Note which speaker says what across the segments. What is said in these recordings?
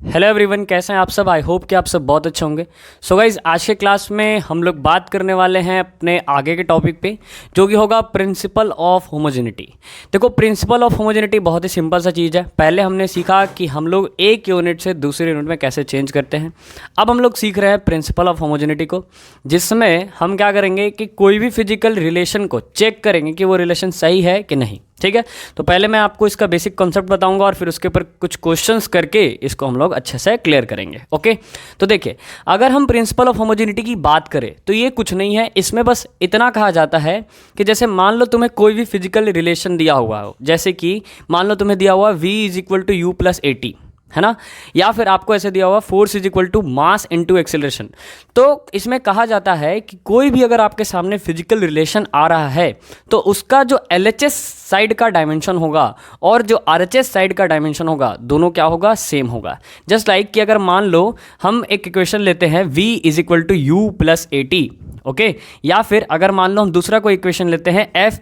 Speaker 1: Hello everyone, कैसे हैं आप सब। आई होप कि आप सब बहुत अच्छे होंगे। सो गाइज, आज के क्लास में हम लोग बात करने वाले हैं अपने आगे के टॉपिक पे, जो कि होगा प्रिंसिपल ऑफ होमोजेनिटी। देखो, प्रिंसिपल ऑफ होमोजेनिटी बहुत ही सिंपल सा चीज़ है। पहले हमने सीखा कि हम लोग एक यूनिट से दूसरे यूनिट में कैसे चेंज करते हैं। अब हम लोग सीख रहे हैं प्रिंसिपल ऑफ होमोजेनिटी को, जिसमें हम क्या करेंगे कि कोई भी फिजिकल रिलेशन को चेक करेंगे कि वो रिलेशन सही है कि नहीं। ठीक है, तो पहले मैं आपको इसका बेसिक कॉन्सेप्ट बताऊंगा और फिर उसके ऊपर कुछ क्वेश्चंस करके इसको हम लोग अच्छे से क्लियर करेंगे। ओके, तो देखिए, अगर हम प्रिंसिपल ऑफ होमोजेनिटी की बात करें तो ये कुछ नहीं है। इसमें बस इतना कहा जाता है कि जैसे मान लो तुम्हें कोई भी फिजिकल रिलेशन दिया हुआ हो, जैसे कि मान लो तुम्हें दिया हुआ v = u + at, है ना, या फिर आपको ऐसे दिया हुआ फोर्स = मास इनटू एक्सेलरेशन। तो इसमें कहा जाता है कि कोई भी अगर आपके सामने फिजिकल रिलेशन आ रहा है तो उसका जो LHS साइड का डायमेंशन होगा और जो RHS साइड का डायमेंशन होगा, दोनों क्या होगा, सेम होगा। जस्ट लाइक कि अगर मान लो हम एक इक्वेशन लेते हैं v = u + at, ओके, या फिर अगर मान लो हम दूसरा कोई इक्वेशन लेते हैं F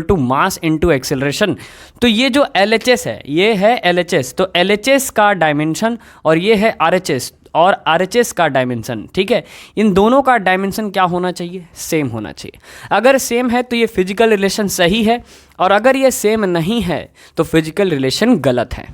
Speaker 1: = मास इनटू एक्सेलरेशन, तो ये जो LHS है ये है LHS, तो LHS का डायमेंशन और ये है RHS और RHS का डायमेंशन। ठीक है, इन दोनों का डायमेंशन क्या होना चाहिए, सेम होना चाहिए। अगर सेम है तो ये फिजिकल रिलेशन सही है, और अगर ये सेम नहीं है तो फिजिकल रिलेशन गलत है।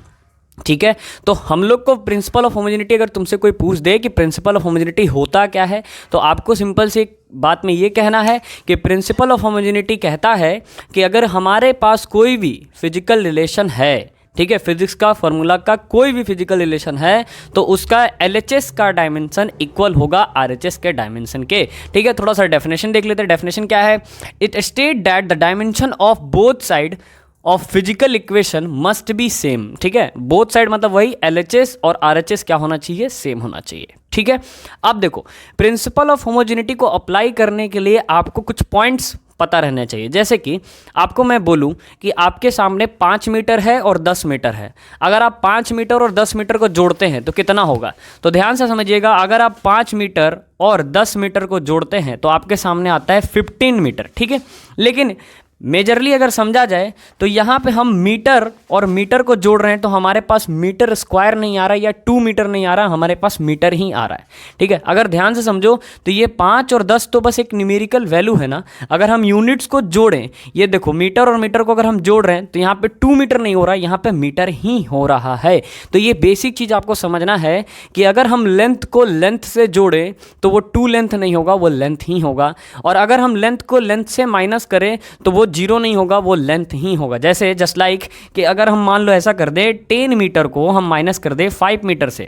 Speaker 1: ठीक है, तो हम लोग को प्रिंसिपल ऑफ होमोजेनिटी अगर तुमसे कोई पूछ दे कि प्रिंसिपल ऑफ होमोजेनिटी होता क्या है, तो आपको सिंपल से एक बात में ये कहना है कि प्रिंसिपल ऑफ होमोजेनिटी कहता है कि अगर हमारे पास कोई भी फिजिकल रिलेशन है, ठीक है, फिजिक्स का फॉर्मूला का कोई भी फिजिकल रिलेशन है, तो उसका LHS का डायमेंशन इक्वल होगा RHS के डायमेंशन के। ठीक है, थोड़ा सा डेफिनेशन देख लेते हैं। डेफिनेशन क्या है, it state that the dimension of both side of physical equation must be same. ठीक है, बोथ साइड मतलब वही LHS और RHS क्या होना चाहिए, सेम होना चाहिए। ठीक है, अब देखो, प्रिंसिपल ऑफ होमोजेनिटी को अप्लाई करने के लिए आपको कुछ पॉइंट्स पता रहने चाहिए। जैसे कि आपको मैं बोलूं कि आपके सामने 5 मीटर है और 10 मीटर है। अगर आप 5 मीटर और 10 मीटर को जोड़ते हैं तो कितना होगा, तो ध्यान से समझिएगा। अगर आप 5 मीटर और 10 मीटर को जोड़ते हैं तो आपके सामने आता है 15 मीटर। ठीक है, लेकिन मेजरली अगर समझा जाए तो यहाँ पे हम मीटर और मीटर को जोड़ रहे हैं, तो हमारे पास मीटर स्क्वायर नहीं आ रहा या 2 मीटर नहीं आ रहा, हमारे पास मीटर ही आ रहा है। ठीक है, अगर ध्यान से समझो तो ये 5 और 10 तो बस एक न्यूमेरिकल वैल्यू है ना। अगर हम यूनिट्स को जोड़ें, ये देखो, मीटर और मीटर को अगर हम जोड़ रहे हैं तो यहाँ पे 2 मीटर नहीं हो रहा, यहाँ पे मीटर ही हो रहा है। तो ये बेसिक चीज़ आपको समझना है कि अगर हम लेंथ को लेंथ से जोड़ें तो वो 2 लेंथ नहीं होगा, वो लेंथ ही होगा, और अगर हम लेंथ को लेंथ से माइनस करें तो वो 0 नहीं होगा, वो लेंथ ही होगा। जैसे जस्ट लाइक कि अगर हम मान लो ऐसा कर दे, 10 मीटर को हम माइनस कर दे 5 मीटर से,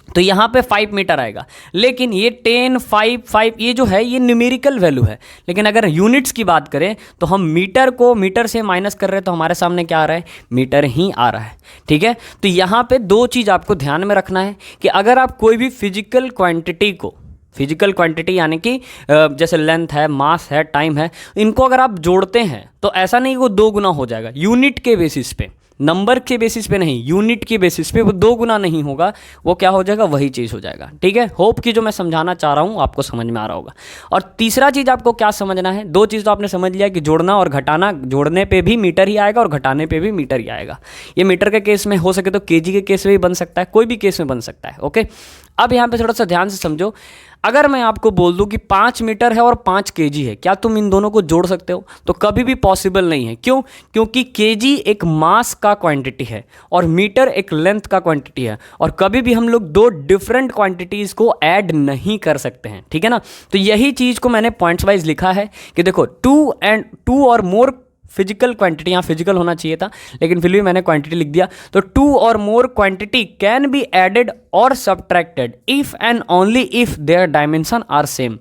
Speaker 1: तो यहाँ पे 5 मीटर आएगा। लेकिन ये 10, 5, 5 ये जो है ये न्यूमेरिकल वैल्यू है। लेकिन अगर यूनिट्स की बात करें तो हम मीटर को मीटर से माइनस कर रहे हैं तो हमारे सामने क्या आ रहा है, मीटर ही आ रहा है। ठीक है, तो यहाँ पे दो चीज़ आपको ध्यान में रखना है कि अगर आप कोई भी फिजिकल क्वांटिटी को, फिजिकल क्वांटिटी यानी कि जैसे लेंथ है, मास है, टाइम है, इनको अगर आप जोड़ते हैं तो ऐसा नहीं वो 2 गुना हो जाएगा। यूनिट के बेसिस पे, नंबर के बेसिस पे नहीं, यूनिट के बेसिस पे वो 2 गुना नहीं होगा, वो क्या हो जाएगा, वही चीज़ हो जाएगा। ठीक है, होप कि जो मैं समझाना चाह रहा हूँ आपको समझ में आ रहा होगा। और तीसरा चीज़ आपको क्या समझना है, 2 चीज़ तो आपने समझ लिया कि जोड़ना और घटाना, जोड़ने पे भी मीटर ही आएगा और घटाने पे भी मीटर ही आएगा। ये मीटर के केस में हो सके तो केजी के केस में भी बन सकता है, कोई भी केस में बन सकता है। ओके, अब यहाँ पे थोड़ा सा ध्यान से समझो। अगर मैं आपको बोल दूं कि 5 मीटर है और 5 केजी है, क्या तुम इन दोनों को जोड़ सकते हो, तो कभी भी पॉसिबल नहीं है। क्यों, क्योंकि केजी एक मास का क्वांटिटी है और मीटर एक लेंथ का क्वांटिटी है, और कभी भी हम लोग 2 डिफरेंट क्वांटिटीज़ को ऐड नहीं कर सकते हैं। ठीक है ना, तो यही चीज़ को मैंने पॉइंट्स वाइज लिखा है कि देखो 2 और मोर फिजिकल क्वांटिटी, यहाँ फिजिकल होना चाहिए था लेकिन फिर भी मैंने क्वांटिटी लिख दिया। तो 2 or more quantity can be added or subtracted if and only if their dimension are same.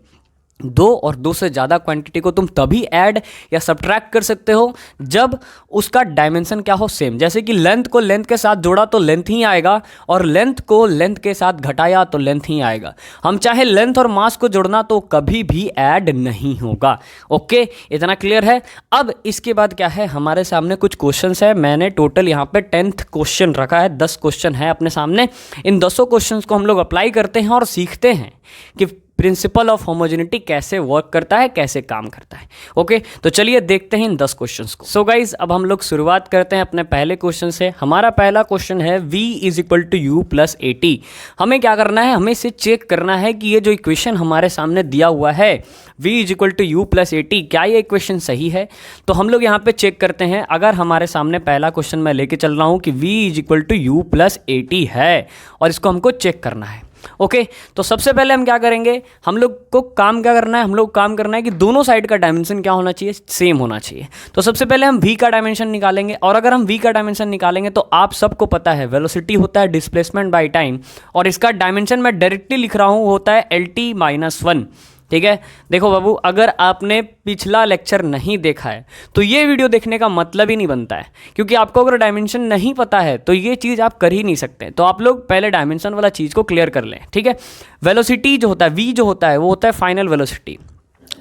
Speaker 1: 2 और 2 से ज़्यादा क्वांटिटी को तुम तभी ऐड या सब्ट्रैक्ट कर सकते हो जब उसका डायमेंशन क्या हो, सेम। जैसे कि लेंथ को लेंथ के साथ जोड़ा तो लेंथ ही आएगा, और लेंथ को लेंथ के साथ घटाया तो लेंथ ही आएगा। हम चाहे लेंथ और मास को जोड़ना तो कभी भी ऐड नहीं होगा। ओके, इतना क्लियर है। अब इसके बाद क्या है, हमारे सामने कुछ क्वेश्चन है। मैंने टोटल यहाँ पे 10th क्वेश्चन रखा है, 10 क्वेश्चन है अपने सामने। इन 10 क्वेश्चन को हम लोग अप्लाई करते हैं और सीखते हैं कि प्रिंसिपल ऑफ होमोजेनिटी कैसे वर्क करता है, कैसे काम करता है। ओके, तो चलिए देखते हैं इन 10 क्वेश्चंस को। सो गाइज, अब हम लोग शुरुआत करते हैं अपने पहले क्वेश्चन से। हमारा पहला क्वेश्चन है v is equal to u plus a t. हमें क्या करना है, हमें इसे चेक करना है कि ये जो इक्वेशन हमारे सामने दिया हुआ है v is equal to u plus a t, क्या ये इक्वेशन सही है। तो हम लोग यहाँ पे चेक करते हैं। अगर हमारे सामने पहला क्वेश्चन मैं लेके चल रहा हूँ कि v is equal to u plus a t है और इसको हमको चेक करना है। ओके, तो सबसे पहले हम क्या करेंगे, हम लोग को काम क्या करना है, हम लोग काम करना है कि दोनों साइड का डायमेंशन क्या होना चाहिए, सेम होना चाहिए। तो सबसे पहले हम v का डायमेंशन निकालेंगे, और अगर हम v का डायमेंशन निकालेंगे तो आप सबको पता है वेलोसिटी होता है डिस्प्लेसमेंट बाय टाइम, और इसका डायमेंशन मैं डायरेक्टली लिख रहा हूँ होता है LT-1। ठीक है, देखो बाबू, अगर आपने पिछला लेक्चर नहीं देखा है तो ये वीडियो देखने का मतलब ही नहीं बनता है, क्योंकि आपको अगर डायमेंशन नहीं पता है तो ये चीज़ आप कर ही नहीं सकते। तो आप लोग पहले डायमेंशन वाला चीज़ को क्लियर कर लें। ठीक है, वेलोसिटी जो होता है, v जो होता है वो होता है फाइनल वेलोसिटी,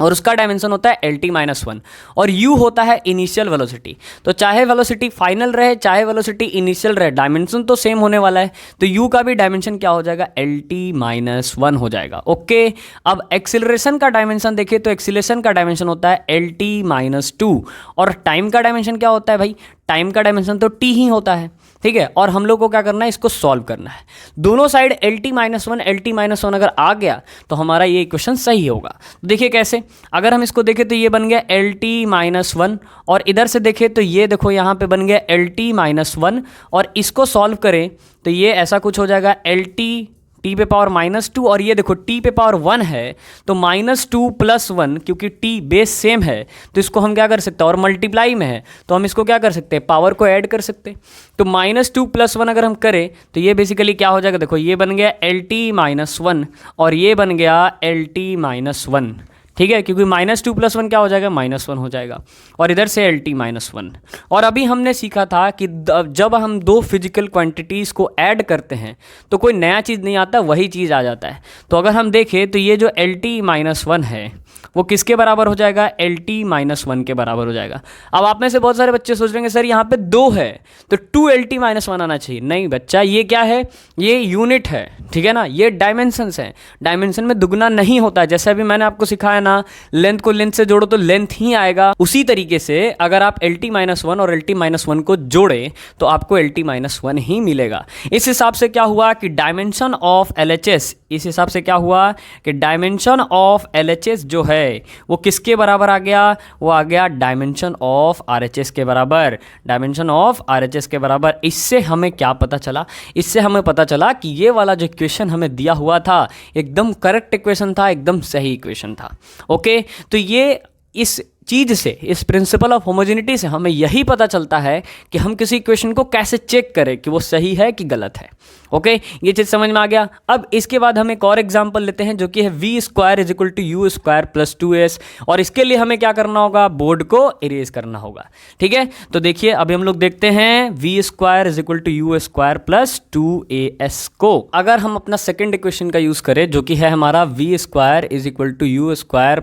Speaker 1: और उसका डायमेंशन होता है LT-1, और u होता है इनिशियल वेलोसिटी। तो चाहे वेलोसिटी फाइनल रहे चाहे वेलोसिटी इनिशियल रहे, डायमेंशन तो सेम होने वाला है। तो u का भी डायमेंशन क्या हो जाएगा, LT-1 हो जाएगा। ओके, अब एक्सीलरेशन का डायमेंशन देखिए तो एक्सीलरेशन का डायमेंशन होता है LT-2, और टाइम का डायमेंशन क्या होता है भाई, टाइम का डायमेंशन तो t ही होता है। ठीक है, और हम लोग को क्या करना है, इसको सॉल्व करना है। दोनों साइड LT-1 अगर आ गया तो हमारा ये इक्वेशन सही होगा। तो देखिए कैसे, अगर हम इसको देखें तो ये बन गया LT-1, और इधर से देखें तो ये देखो यहाँ पे बन गया LT-1, और इसको सॉल्व करें तो ये ऐसा कुछ हो जाएगा t पे पावर -2, और ये देखो t पे पावर 1 है तो -2 + 1, क्योंकि t बेस सेम है तो इसको हम क्या कर सकते हैं, और मल्टीप्लाई में है तो हम इसको क्या कर सकते हैं, पावर को ऐड कर सकते हैं। तो -2 + 1 अगर हम करें तो ये बेसिकली क्या हो जाएगा, देखो ये बन गया LT-1 और ये बन गया LT-1। ठीक है, क्योंकि -2 + 1 क्या हो जाएगा, -1 हो जाएगा, और इधर से LT-1। और अभी हमने सीखा था कि जब हम दो फिजिकल क्वांटिटीज़ को ऐड करते हैं तो कोई नया चीज़ नहीं आता, वही चीज़ आ जाता है। तो अगर हम देखें तो ये जो LT-1 है वो किसके बराबर हो जाएगा, LT-1 के बराबर हो जाएगा। अब आप में से बहुत सारे बच्चे सोच रहे हैं सर यहाँ पे 2 है तो 2 LT-1 आना चाहिए। नहीं बच्चा, ये क्या है, ये यूनिट है। ठीक है ना, ये डायमेंशंस हैं, डायमेंशन में दुगना नहीं होता है। जैसे अभी मैंने आपको सिखाया ना, लेंथ को लेंथ से जोड़ो तो लेंथ ही आएगा, उसी तरीके से अगर आप LT-1 और LT-1 को जोड़े तो आपको LT-1 ही मिलेगा। इस हिसाब से क्या हुआ कि डायमेंशन ऑफ LHS, इस हिसाब से क्या हुआ कि डायमेंशन ऑफ LHS जो है वो किसके बराबर आ गया, वो आ गया डायमेंशन ऑफ RHS के बराबर, डायमेंशन ऑफ RHS के बराबर। इससे हमें क्या पता चला, इससे हमें पता चला कि ये वाला जो इक्वेशन हमें दिया हुआ था एकदम करेक्ट इक्वेशन था, एकदम सही इक्वेशन था। ओके, तो ये इस चीज़ से, इस प्रिंसिपल ऑफ होमोजेनिटी से हमें यही पता चलता है कि हम किसी इक्वेशन को कैसे चेक करें कि वो सही है कि गलत है। ओके, ये चीज़ समझ में आ गया। अब इसके बाद हम एक और एग्जांपल लेते हैं जो कि है v² = u² + 2s, और इसके लिए हमें क्या करना होगा, बोर्ड को इरेज करना होगा। ठीक है, तो देखिए अभी हम लोग देखते हैं v² = u² + 2as को। अगर हम अपना सेकेंड इक्वेशन का यूज़ करें जो कि है हमारा v² = u²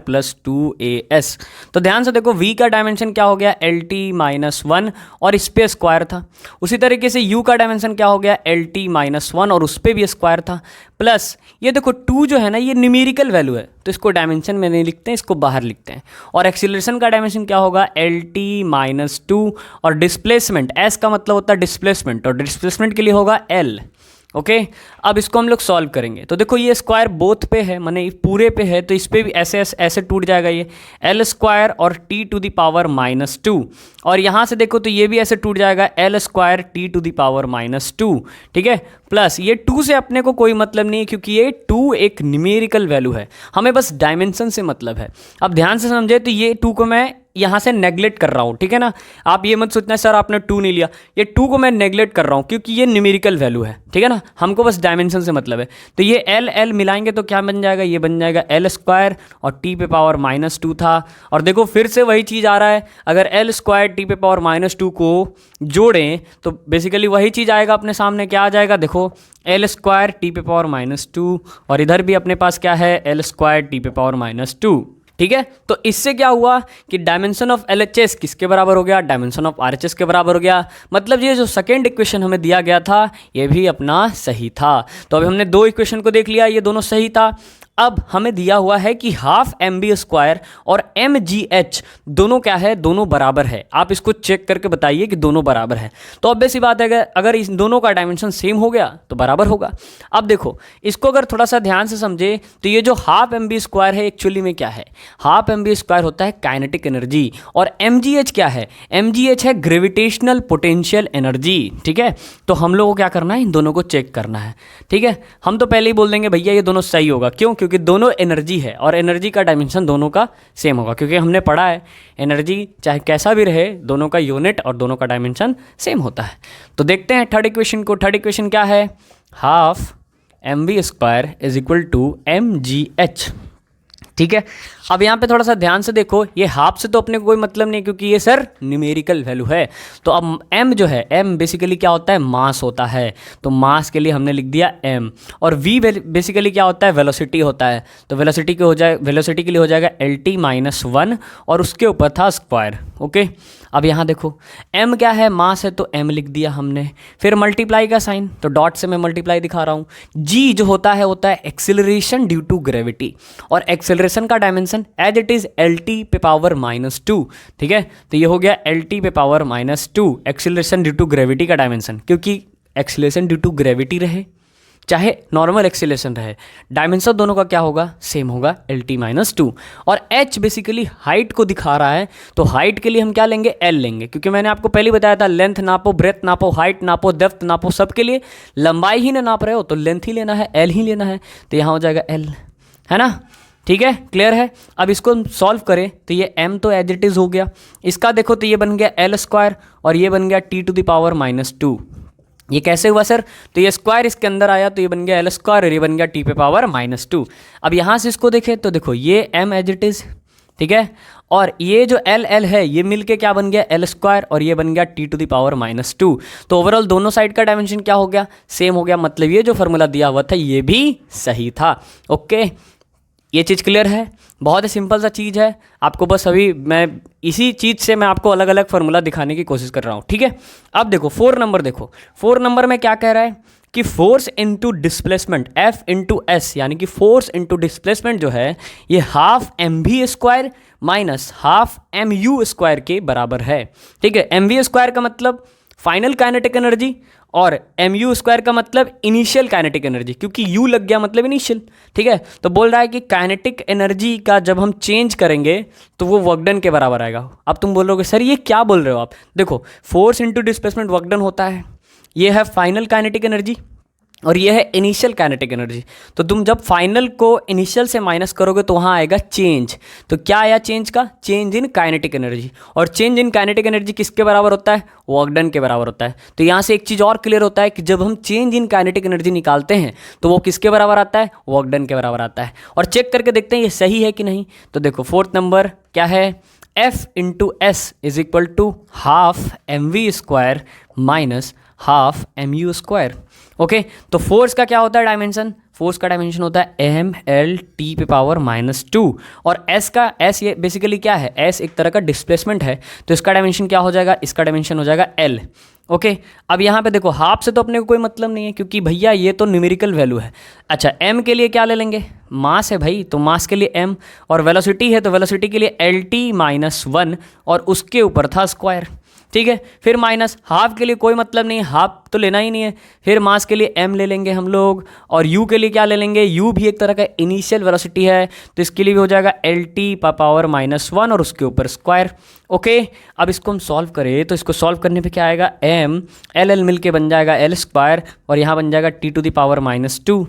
Speaker 1: + 2as, तो ध्यान से देखो v का डायमेंशन क्या हो गया, LT-1, और इस पे स्क्वायर था। उसी तरीके से u का डायमेंशन क्या हो गया, LT-1, और उस पे भी स्क्वायर था, प्लस ये देखो 2 जो है ना ये न्यूमेरिकल वैल्यू है तो इसको डायमेंशन में नहीं लिखते हैं, इसको बाहर लिखते हैं। और एक्सीलरेशन का डायमेंशन क्या होगा, LT-2, और डिस्प्लेसमेंट, S का मतलब होता है डिस्प्लेसमेंट, और डिस्प्लेसमेंट के लिए होगा L। ओके, अब इसको हम लोग सॉल्व करेंगे तो देखो ये स्क्वायर बोथ पे है, माने पूरे पे है, तो इस पे भी ऐसे ऐसे टूट जाएगा ये L² और t⁻², और यहाँ से देखो तो ये भी ऐसे टूट जाएगा L² t⁻²। ठीक है, प्लस ये 2 से अपने को कोई मतलब नहीं है क्योंकि ये 2 एक न्यूमेरिकल वैल्यू है, हमें बस डायमेंशन से मतलब है। अब ध्यान से समझे तो ये 2 को मैं यहाँ से नेगलेक्ट कर रहा हूँ। ठीक है ना, आप ये मत सोचना सर आपने 2 नहीं लिया, ये 2 को मैं नेगलेक्ट कर रहा हूँ क्योंकि ये न्यूमेरिकल वैल्यू है। ठीक है ना, हमको बस डायमेंशन से मतलब है। तो ये L मिलाएंगे तो क्या बन जाएगा, ये बन जाएगा L² और t⁻², था, और देखो फिर से वही चीज़ आ रहा है, अगर L² t⁻² को जोड़ें तो बेसिकली वही चीज़ आएगा अपने सामने। क्या आ जाएगा, देखो L² t⁻², और इधर भी अपने पास क्या है, L² t⁻²। ठीक है, तो इससे क्या हुआ कि डायमेंशन ऑफ LHS किसके बराबर हो गया, डायमेंशन ऑफ RHS के बराबर हो गया। मतलब ये जो सेकेंड इक्वेशन हमें दिया गया था ये भी अपना सही था। तो अभी हमने 2 इक्वेशन को देख लिया, ये दोनों सही था। अब हमें दिया हुआ है कि हाफ एम बी स्क्वायर और एम जी एच दोनों क्या है, दोनों बराबर है। आप इसको चेक करके बताइए कि दोनों बराबर है। तो ऑब्वियस सी बात है अगर इन दोनों का डायमेंशन सेम हो गया तो बराबर होगा। अब देखो इसको अगर थोड़ा सा ध्यान से समझे तो ये जो हाफ एम बी स्क्वायर है एक्चुअली में क्या है, हाफ एम बी स्क्वायर होता है काइनेटिक एनर्जी, और एम जी एच क्या है, एम जी एच है ग्रेविटेशनल पोटेंशियल एनर्जी। ठीक है, तो हम लोग को क्या करना है, इन दोनों को चेक करना है। ठीक है, हम तो पहले ही बोल देंगे भैया ये दोनों सही होगा, क्यों, क्योंकि दोनों एनर्जी है और एनर्जी का डायमेंशन दोनों का सेम होगा, क्योंकि हमने पढ़ा है एनर्जी चाहे कैसा भी रहे दोनों का यूनिट और दोनों का डायमेंशन सेम होता है। तो देखते हैं थर्ड इक्वेशन को। थर्ड इक्वेशन क्या है, half m v square is equal to m g h. ठीक है, अब यहाँ पे थोड़ा सा ध्यान से देखो, ये हाफ से तो अपने को कोई मतलब नहीं क्योंकि ये सर न्यूमेरिकल वैल्यू है। तो अब m जो है, m बेसिकली क्या होता है, मास होता है, तो मास के लिए हमने लिख दिया m, और v बेसिकली क्या होता है, वेलोसिटी होता है, तो वेलोसिटी के लिए हो जाएगा LT-1 और उसके ऊपर था स्क्वायर। ओके, अब यहाँ देखो m क्या है, मास है, तो m लिख दिया हमने, फिर मल्टीप्लाई का साइन, तो डॉट से मैं मल्टीप्लाई दिखा रहा हूँ। g जो होता है एक्सेलरेशन ड्यू टू ग्रेविटी, और एक्सेलरेशन का dimension as it is LT पे पावर -2। ठीक है, तो ये हो गया LT पे power -2 acceleration due to gravity का डायमेंशन, क्योंकि एक्सेलरेशन ड्यू टू ग्रेविटी रहे चाहे नॉर्मल एक्सेलरेशन रहे, डायमेंशन दोनों का क्या होगा, सेम होगा, LT-2। और h बेसिकली हाइट को दिखा रहा है, तो हाइट के लिए हम क्या लेंगे, L लेंगे, क्योंकि मैंने आपको पहले बताया था लेंथ नापो, ब्रेथ नापो, हाइट नापो, डेप्थ नापो, सब के लिए लंबाई ही ना नाप रहे हो तो लेंथ ही लेना है, L ही लेना है, तो यहाँ हो जाएगा L, है ना। ठीक है, क्लियर है। अब इसको हम सॉल्व करें तो ये m तो एज इट इज़ हो गया, इसका देखो तो ये बन गया L स्क्वायर और ये बन गया T⁻²। ये कैसे हुआ सर, तो ये स्क्वायर इसके अंदर आया तो ये बन गया L स्क्वायर और ये बन गया T⁻²। अब यहाँ से इसको देखें तो देखो ये m एज इट इज़, ठीक है, और ये जो L है ये मिलके क्या बन गया, L स्क्वायर और ये बन गया T⁻²। तो ओवरऑल दोनों साइड का डायमेंशन क्या हो गया, सेम हो गया, मतलब ये जो फॉर्मूला दिया हुआ था ये भी सही था। ओके, ये चीज़ क्लियर है, बहुत ही सिंपल सा चीज़ है। आपको बस अभी मैं इसी चीज़ से मैं आपको अलग अलग फार्मूला दिखाने की कोशिश कर रहा हूँ। ठीक है, अब देखो 4 नंबर, देखो 4 नंबर में क्या कह रहा है कि force into displacement F into S, यानी कि फोर्स इनटू डिस्प्लेसमेंट जो है ये half mv square minus half mu square के बराबर है। ठीक है, mv स्क्वायर का मतलब फाइनल काइनेटिक एनर्जी और mu स्क्वायर का मतलब इनिशियल काइनेटिक एनर्जी, क्योंकि u लग गया मतलब इनिशियल। ठीक है, तो बोल रहा है कि काइनेटिक एनर्जी का जब हम चेंज करेंगे तो वो वर्क डन के बराबर आएगा। अब तुम बोल रहे हो सर ये क्या बोल रहे हो आप, देखो force into displacement work done होता है, ये है फाइनल काइनेटिक एनर्जी और ये है इनिशियल काइनेटिक एनर्जी। तो तुम जब फाइनल को इनिशियल से माइनस करोगे तो वहाँ आएगा चेंज। तो क्या आया चेंज का, चेंज इन काइनेटिक एनर्जी, और चेंज इन काइनेटिक एनर्जी किसके बराबर होता है, वर्क डन के बराबर होता है। तो यहाँ से एक चीज़ और क्लियर होता है कि जब हम चेंज इन काइनेटिक एनर्जी निकालते हैं तो वो किसके बराबर आता है, वर्क डन के बराबर आता है। और चेक करके देखते हैं ये सही है कि नहीं। तो देखो 4th नंबर क्या है, F into s is equal to half mv square minus half mu square. Okay, तो फोर्स का क्या होता है डायमेंशन, फोर्स का डायमेंशन होता है mL⁻², और s का, s ये बेसिकली क्या है, s एक तरह का डिस्प्लेसमेंट है, तो इसका डायमेंशन क्या हो जाएगा, इसका डायमेंशन हो जाएगा L। ओके, अब यहाँ पे देखो हाफ से तो अपने को कोई मतलब नहीं है क्योंकि भैया ये तो न्यूमेरिकल वैल्यू है। अच्छा, m के लिए क्या ले लेंगे, मास है भाई, तो मास के लिए m, और वेलोसिटी है तो वेलोसिटी के लिए LT-1 और उसके ऊपर था स्क्वायर। ठीक है, फिर माइनस, हाफ के लिए कोई मतलब नहीं, हाफ तो लेना ही नहीं है, फिर मास के लिए m ले लेंगे हम लोग, और u के लिए क्या ले लेंगे, u भी एक तरह का इनिशियल वेलोसिटी है तो इसके लिए भी हो जाएगा LT⁻⁻1 और उसके ऊपर स्क्वायर। ओके, अब इसको हम सॉल्व करें तो इसको सॉल्व करने पे क्या आएगा, m L मिल के बन जाएगा L स्क्वायर और यहाँ बन जाएगा T⁻²,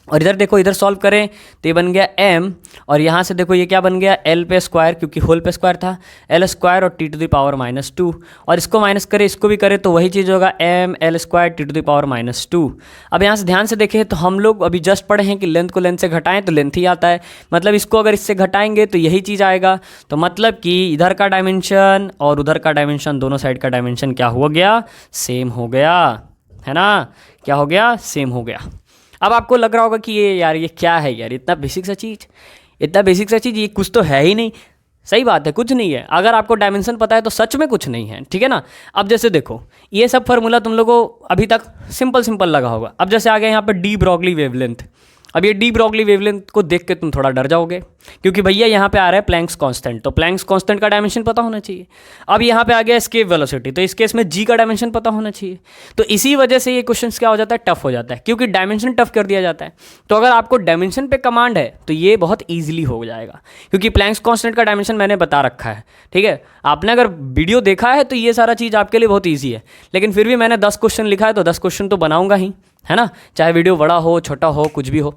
Speaker 1: और इधर देखो इधर सॉल्व करें तो ये बन गया m, और यहाँ से देखो ये क्या बन गया, L पे स्क्वायर, क्योंकि होल पे स्क्वायर था, L स्क्वायर और T⁻², और इसको माइनस करें इसको भी करें तो वही चीज़ होगा m L स्क्वायर T⁻²। अब यहाँ से ध्यान से देखें तो हम लोग अभी जस्ट पढ़े हैं कि लेंथ को लेंथ से घटाएं तो लेंथ ही आता है, मतलब इसको अगर इससे घटाएंगे तो यही चीज़ आएगा। तो मतलब कि इधर का डायमेंशन और उधर का डायमेंशन, दोनों साइड का डायमेंशन क्या हो गया, सेम हो गया, है ना, क्या हो गया, सेम हो गया। अब आपको लग रहा होगा कि ये यार ये क्या है यार, इतना बेसिक सा चीज़, ये कुछ तो है ही नहीं। सही बात है, कुछ नहीं है, अगर आपको डायमेंशन पता है तो सच में कुछ नहीं है। ठीक है ना। अब जैसे देखो ये सब फार्मूला तुम लोगों को अभी तक सिंपल लगा होगा। अब जैसे आ गया यहाँ पर डी ब्रॉगली वेवलेंथ, अब ये डी ब्रॉगली वेवलेंथ को देख के तुम थोड़ा डर जाओगे, क्योंकि भैया यहाँ पे आ रहा है प्लैंक्स कांस्टेंट, तो प्लैंक्स कांस्टेंट का डायमेंशन पता होना चाहिए। अब यहाँ पे आ गया एस्केप वेलोसिटी, तो इस केस में जी का डायमेंशन पता होना चाहिए। तो इसी वजह से ये क्वेश्चन क्या हो जाता है, टफ हो जाता है, क्योंकि डायमेंशन टफ कर दिया जाता है। तो अगर आपको डायमेंशन पे कमांड है तो ये बहुत ईजिली हो जाएगा, क्योंकि प्लैंक्स कांस्टेंट का डायमेंशन मैंने बता रखा है। ठीक है, आपने अगर वीडियो देखा है तो ये सारा चीज़ आपके लिए बहुत ईजी है, लेकिन फिर भी मैंने 10 क्वेश्चन लिखा है तो 10 क्वेश्चन तो बनाऊंगा ही, है ना, चाहे वीडियो बड़ा हो छोटा हो कुछ भी हो।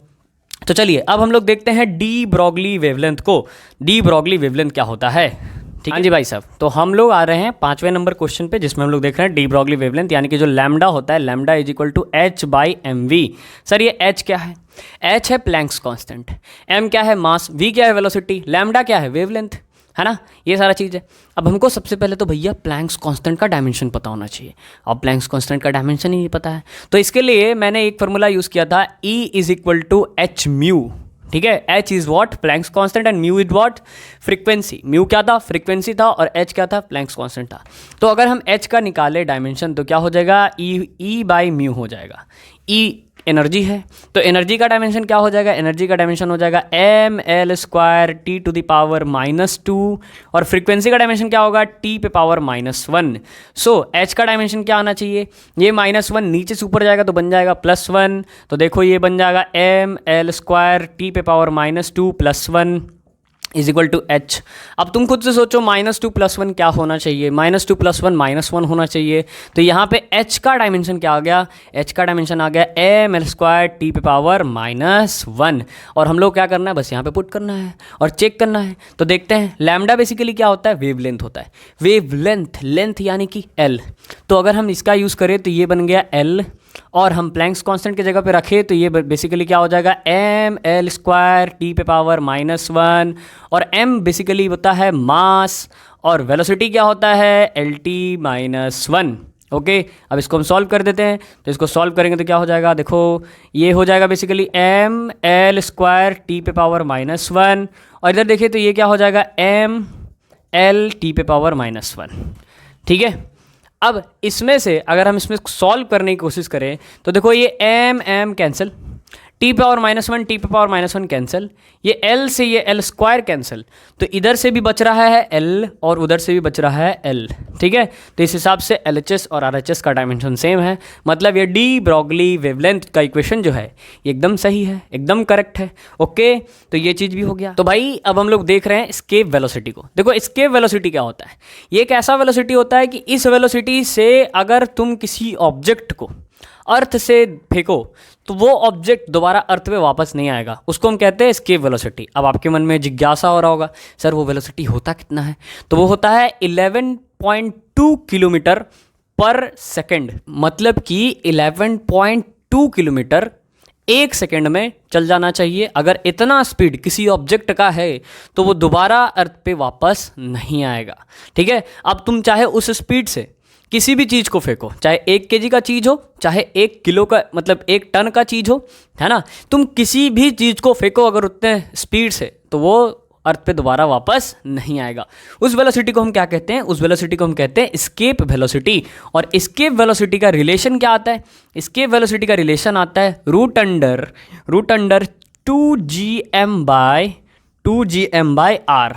Speaker 1: तो चलिए अब हम लोग देखते हैं डी ब्रॉगली वेवलेंथ को। डी ब्रॉगली वेवलेंथ क्या होता है, ठीक है जी भाई साहब। तो हम लोग आ रहे हैं 5वें नंबर क्वेश्चन पे, जिसमें हम लोग देख रहे हैं डी ब्रॉगली वेवलेंथ, यानी कि जो लैम्डा होता है, lambda is equal to h/mv। Sir ये h क्या है, h है प्लैंक्स कांस्टेंट, m क्या है मास, v क्या है वेलोसिटी, लैम्डा क्या है वेवलेंथ, है ना, ये सारा चीज़ है। अब हमको सबसे पहले तो भैया प्लैंक्स कांस्टेंट का डायमेंशन पता होना चाहिए। अब प्लैंक्स कांस्टेंट का डायमेंशन ही नहीं पता है, तो इसके लिए मैंने एक फार्मूला यूज़ किया था, E is equal to h mu. ठीक है, h is what, Planck's constant, and mu is what, frequency. Mu क्या था, फ्रीक्वेंसी था, और h क्या था, प्लैंक्स कांस्टेंट था। तो अगर हम h का निकाले डायमेंशन तो क्या हो जाएगा, E बाई म्यू हो जाएगा। E एनर्जी है, तो एनर्जी का डायमेंशन क्या हो जाएगा, एनर्जी का डायमेंशन हो जाएगा ml² T⁻⁻², और फ्रीक्वेंसी का डायमेंशन क्या होगा, T पे पावर -1। सो h का डायमेंशन क्या आना चाहिए, ये -1 नीचे से ऊपर जाएगा तो बन जाएगा +1, तो देखो ये बन जाएगा ml² T पे power -2 +1 is equal to h। अब तुम खुद से सोचो -2 + 1 क्या होना चाहिए, -2 + 1 -1 होना चाहिए। तो यहाँ पे h का डायमेंशन क्या आ गया, h का डायमेंशन आ गया ml² T पे पावर -1, और हम लोग क्या करना है, बस यहाँ पे पुट करना है और चेक करना है। तो देखते हैं, लैम्डा बेसिकली क्या होता है, वेवलेंथ होता है, वेवलेंथ, लेंथ यानी कि l। तो अगर हम इसका यूज़ करें तो ये बन गया l, और हम प्लैंक्स कांस्टेंट की जगह पे रखें तो ये बेसिकली क्या हो जाएगा, ml² T पे पावर -1, और m बेसिकली होता है मास, और वेलोसिटी क्या होता है, LT-1। ओके, अब इसको हम सॉल्व कर देते हैं। तो इसको सॉल्व करेंगे तो क्या हो जाएगा, देखो ये हो जाएगा बेसिकली ml² T पे पावर -1, और इधर देखिए तो ये क्या हो जाएगा, ml T पे पावर -1। ठीक है, अब इसमें से अगर हम इसमें सॉल्व करने की कोशिश करें तो देखो ये m कैंसिल, T पे पावर -1 T पे पावर -1 कैंसिल, ये L से ये L² कैंसिल, तो इधर से भी बच रहा है L और उधर से भी बच रहा है L। ठीक है, तो इस हिसाब से LHS और RHS का डायमेंशन सेम है, मतलब ये डी ब्रॉगली वेवलेंथ का इक्वेशन जो है ये एकदम सही है, एकदम करेक्ट है। ओके, तो ये चीज़ भी हो गया। तो भाई अब हम लोग देख रहे हैं एस्केप वेलोसिटी को। देखो एस्केप वेलोसिटी क्या होता है, ये एक ऐसा वेलोसिटी होता है कि इस वेलोसिटी से अगर तुम किसी ऑब्जेक्ट को अर्थ से फेंको तो वो ऑब्जेक्ट दोबारा अर्थ पे वापस नहीं आएगा, उसको हम कहते हैं एस्केप वेलोसिटी। अब आपके मन में जिज्ञासा हो रहा होगा, सर वो वेलोसिटी होता कितना है, तो वो होता है 11.2 किलोमीटर पर सेकेंड, मतलब कि 11.2 किलोमीटर 1 सेकेंड में चल जाना चाहिए। अगर इतना स्पीड किसी ऑब्जेक्ट का है तो वो दोबारा अर्थ पे वापस नहीं आएगा। ठीक है, अब तुम चाहे उस स्पीड से किसी भी चीज़ को फेंको, चाहे 1 kg का चीज़ हो, चाहे 1 किलो का मतलब 1 टन का चीज़ हो, है ना, तुम किसी भी चीज़ को फेंको अगर उतने स्पीड से तो वो अर्थ पे दोबारा वापस नहीं आएगा। उस वेलोसिटी को हम क्या कहते हैं, उस वेलोसिटी को हम कहते हैं एस्केप वेलोसिटी। और एस्केप वेलोसिटी का रिलेशन क्या आता है, एस्केप वेलोसिटी का रिलेशन आता है रूट अंडर 2gm/r।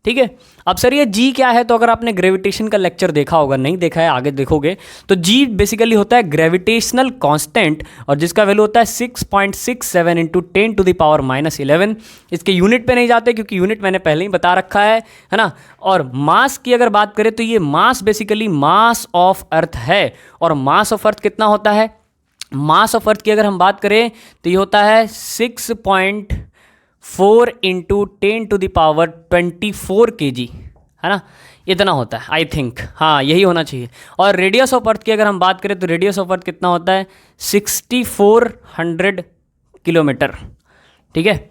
Speaker 1: ठीक है, अब सर ये g क्या है, तो अगर आपने ग्रेविटेशन का लेक्चर देखा होगा, नहीं देखा है आगे देखोगे, तो g बेसिकली होता है ग्रेविटेशनल कांस्टेंट, और जिसका वैल्यू होता है 6.67 × 10⁻11। इसके यूनिट पे नहीं जाते क्योंकि यूनिट मैंने पहले ही बता रखा है ना। और मास की अगर बात करें तो ये मास बेसिकली मास ऑफ अर्थ है, और मास ऑफ अर्थ कितना होता है, मास ऑफ अर्थ की अगर हम बात करें तो ये होता है 6.4 × 10⁻24 kg, है ना, इतना होता है आई थिंक, हाँ यही होना चाहिए। और रेडियस ऑफ अर्थ की अगर हम बात करें तो रेडियस ऑफ अर्थ कितना होता है 6400 किलोमीटर। ठीक है,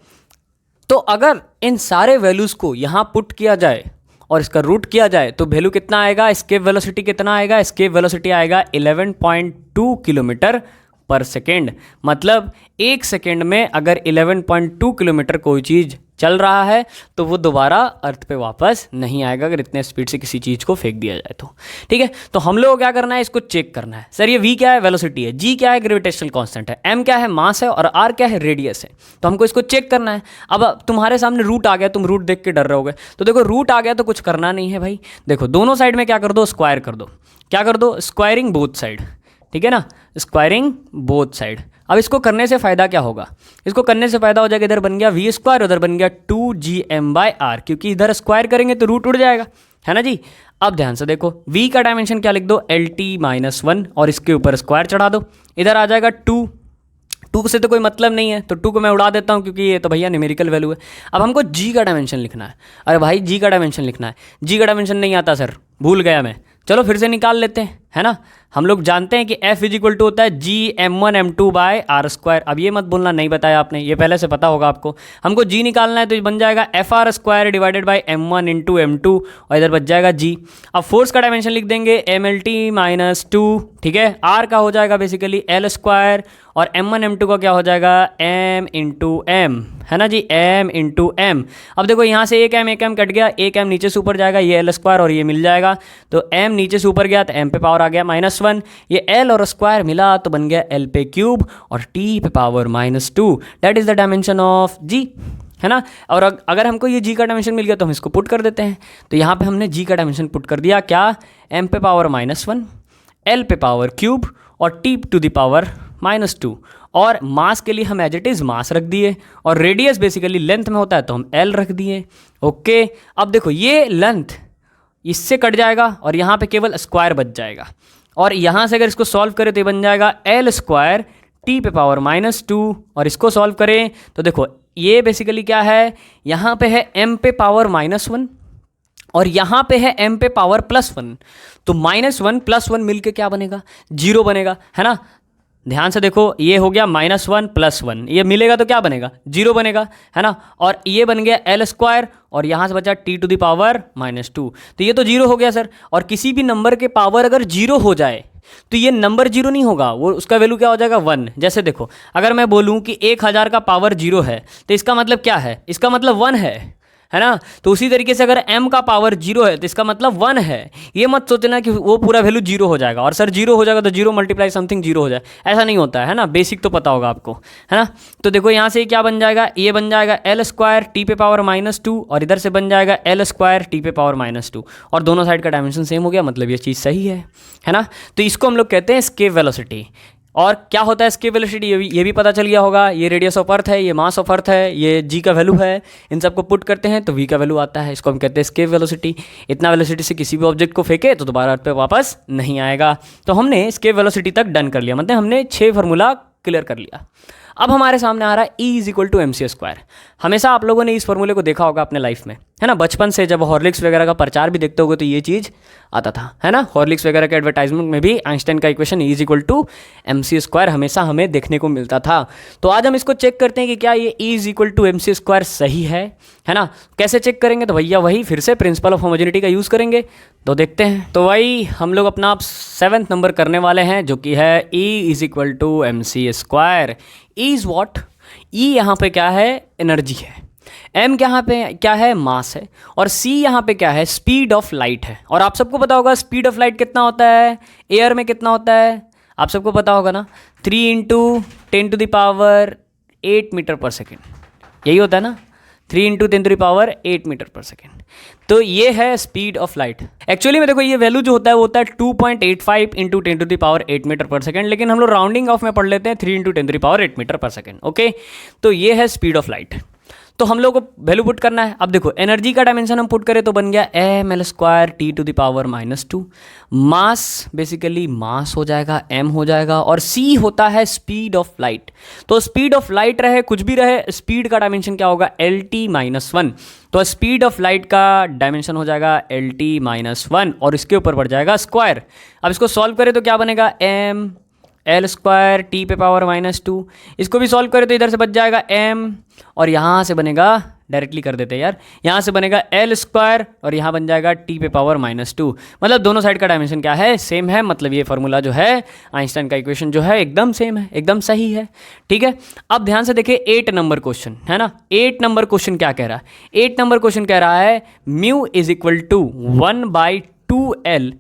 Speaker 1: तो अगर इन सारे वैल्यूज़ को यहाँ पुट किया जाए और इसका रूट किया जाए तो वैल्यू कितना आएगा, एस्केप वेलोसिटी कितना आएगा, एस्केप वेलोसिटी आएगा 11.2 किलोमीटर पर सेकेंड। मतलब 1 सेकेंड में अगर 11.2 किलोमीटर कोई चीज़ चल रहा है तो वो दोबारा अर्थ पे वापस नहीं आएगा अगर इतने स्पीड से किसी चीज़ को फेंक दिया जाए तो। ठीक है, तो हम लोग को क्या करना है, इसको चेक करना है। सर ये v क्या है, वेलोसिटी है, g क्या है, ग्रेविटेशनल कांस्टेंट है, m क्या है, मास है, और r क्या है, रेडियस है। तो हमको इसको चेक करना है। अब तुम्हारे सामने रूट आ गया, तुम रूट देख के डर रहोगे, तो देखो रूट आ गया तो कुछ करना नहीं है भाई। देखो दोनों साइड में क्या कर दो, स्क्वायर कर दो। क्या कर दो, स्क्वायरिंग बोथ साइड। ठीक है ना, स्क्वायरिंग बोथ साइड। अब इसको करने से फ़ायदा क्या होगा, इसको करने से फ़ायदा हो जाएगा, इधर बन गया वी स्क्वायर, उधर बन गया 2gm/r, क्योंकि इधर स्क्वायर करेंगे तो रूट उड़ जाएगा, है ना जी। अब ध्यान से देखो, v का डायमेंशन क्या लिख दो, LT-1, और इसके ऊपर स्क्वायर चढ़ा दो, इधर आ जाएगा 2 से तो कोई मतलब नहीं है, तो 2 को मैं उड़ा देता हूँ क्योंकि ये तो भैया न्यूमेरिकल वैल्यू है। अब हमको g का डायमेंशन लिखना है। अरे भाई g का डायमेंशन लिखना है, g का डायमेंशन नहीं आता सर, भूल गया मैं। चलो फिर से निकाल लेते हैं, है ना। हम लोग जानते हैं कि F इज इक्वल टू होता है gm1m2/r²। अब ये मत बोलना नहीं बताया आपने, ये पहले से पता होगा आपको। हमको g निकालना है तो ये बन जाएगा FR² divided by m1 into m2, और इधर बच जाएगा g। अब फोर्स का डायमेंशन लिख देंगे MLT-2, ठीक है। r का हो जाएगा बेसिकली L², और m1 m2 का क्या हो जाएगा m इंटू m, है ना जी, m इंटू m। अब देखो यहाँ से एक m कट गया, एक m नीचे से ऊपर जाएगा, ये L² और ये मिल जाएगा, तो m नीचे से ऊपर गया तो m पे पावर आ गया -1, ये l और स्क्वायर मिला तो बन गया l पे क्यूब और t पे power -2। That is the dimension of g, है ना। और अगर हमको ये g का डायमेंशन मिल गया तो हम इसको पुट कर देते हैं। तो यहाँ पे हमने g का डायमेंशन पुट कर दिया, क्या, m पे पावर -1, l पे पावर क्यूब और t टू द पावर -2, और मास के लिए हम एज इट इज़ मास रख दिए, और रेडियस बेसिकली लेंथ में होता है तो हम l रख दिए। ओके, अब देखो ये लेंथ इससे कट जाएगा और यहाँ पे केवल स्क्वायर बच जाएगा, और यहाँ से अगर इसको सॉल्व करें तो ये बन जाएगा L² t पे पावर -2, और इसको सॉल्व करें तो देखो ये बेसिकली क्या है, यहाँ पे है m पे पावर -1 और यहाँ पे है m पे पावर +1, तो -1 + 1 मिलके क्या बनेगा, 0 बनेगा, है ना। ध्यान से देखो, ये हो गया -1 + 1, ये मिलेगा तो क्या बनेगा, 0 बनेगा, है ना। और ये बन गया L² और यहाँ से बचा t टू द पावर -2, तो ये तो 0 हो गया सर। और किसी भी नंबर के पावर अगर 0 हो जाए तो ये नंबर 0 नहीं होगा, वो उसका वैल्यू क्या हो जाएगा, 1। जैसे देखो, अगर मैं बोलूँ कि 1000 का पावर 0 है तो इसका मतलब क्या है, इसका मतलब 1 है ना। तो उसी तरीके से अगर m का पावर 0 है तो इसका मतलब 1 है। ये मत सोचना कि वो पूरा वैल्यू 0 हो जाएगा, और सर 0 हो जाएगा तो 0 × समथिंग 0 हो जाए, ऐसा नहीं होता है ना। बेसिक तो पता होगा आपको, है ना। तो देखो यहाँ से क्या बन जाएगा, ये बन जाएगा L² t पे पावर -2, और इधर से बन जाएगा L² t पे पावर -2, और दोनों साइड का डायमेंशन सेम हो गया, मतलब ये चीज़ सही है ना। तो इसको हम लोग कहते हैं एस्केप वेलोसिटी। और क्या होता है एस्केप वेलोसिटी, ये भी पता चल गया होगा। ये रेडियस ऑफ अर्थ है, ये मास ऑफ अर्थ है, ये g का वैल्यू है, इन सबको पुट करते हैं तो v का वैल्यू आता है। इसको हम कहते हैं एस्केप वेलोसिटी। इतना वेलोसिटी से किसी भी ऑब्जेक्ट को फेंके तो दोबारा अर्थ पे वापस नहीं आएगा। तो हमने एस्केप वेलोसिटी तक डन कर लिया, मतलब हमने 6 फार्मूला क्लियर कर लिया। अब हमारे सामने आ रहा है E = mc²। हमेशा आप लोगों ने इस फॉर्मूले को देखा होगा अपने लाइफ में, है ना। बचपन से जब हॉर्लिक्स वगैरह का प्रचार भी देखते होगे तो ये चीज़ आता था, है ना। हॉर्लिक्स वगैरह के एडवर्टाइजमेंट में भी आइंस्टाइन का इक्वेशन E = mc² हमेशा हमें देखने को मिलता था। तो आज हम इसको चेक करते हैं कि क्या ये E = mc² सही है ना। कैसे चेक करेंगे, तो भैया वही फिर से प्रिंसिपल ऑफ होमोजेनिटी का यूज़ करेंगे। तो देखते हैं, तो वही हम लोग अपना 7th नंबर करने वाले हैं, जो कि है E = mc²। E is what, E यहाँ पे क्या है, एनर्जी है, M यहाँ पे क्या है, मास है, और C यहाँ पे क्या है, स्पीड ऑफ लाइट है। और आप सबको पता होगा स्पीड ऑफ लाइट कितना होता है, एयर में कितना होता है, आप सबको पता होगा ना, 3 × 10⁸ मीटर/सेकेंड, यही होता है ना, 3 × 10⁸ मीटर/सेकेंड। तो ये है स्पीड ऑफ लाइट। एक्चुअली में देखो ये वैल्यू जो होता है वो होता है 2.85 × 10⁸ मीटर/सेकेंड, लेकिन हम लोग राउंडिंग ऑफ में पढ़ लेते हैं 3 × 10⁸ मीटर/सेकेंड। ओके, तो ये है स्पीड ऑफ लाइट। तो हम लोग को वैल्यू पुट करना है। अब देखो एनर्जी का डायमेंशन हम पुट करें तो बन गया ml² t to the power -2। Mass basically mass हो जाएगा, m हो जाएगा, और c होता है स्पीड ऑफ लाइट। तो स्पीड ऑफ लाइट रहे कुछ भी रहे, स्पीड का डायमेंशन क्या होगा, LT-1। तो स्पीड ऑफ लाइट का डायमेंशन हो जाएगा LT-1, और इसके ऊपर बढ़ जाएगा स्क्वायर। अब इसको सॉल्व करें तो क्या बनेगा, m L² t पे पावर -2। इसको भी सॉल्व करें तो इधर से बच जाएगा m, और यहाँ से बनेगा डायरेक्टली कर देते हैं यार, यहाँ से बनेगा एल स्क्वायर और यहाँ बन जाएगा टी पे पावर -2। मतलब दोनों साइड का डायमेंशन क्या है, सेम है। मतलब ये फार्मूला जो है आइंस्टाइन का इक्वेशन जो है एकदम सेम है, एकदम सही है। ठीक है, अब ध्यान से देखिए 8 नंबर क्वेश्चन है ना। 8 नंबर क्वेश्चन क्या कह रहा है, 8 नंबर क्वेश्चन कह रहा है mu is equal to 1/2L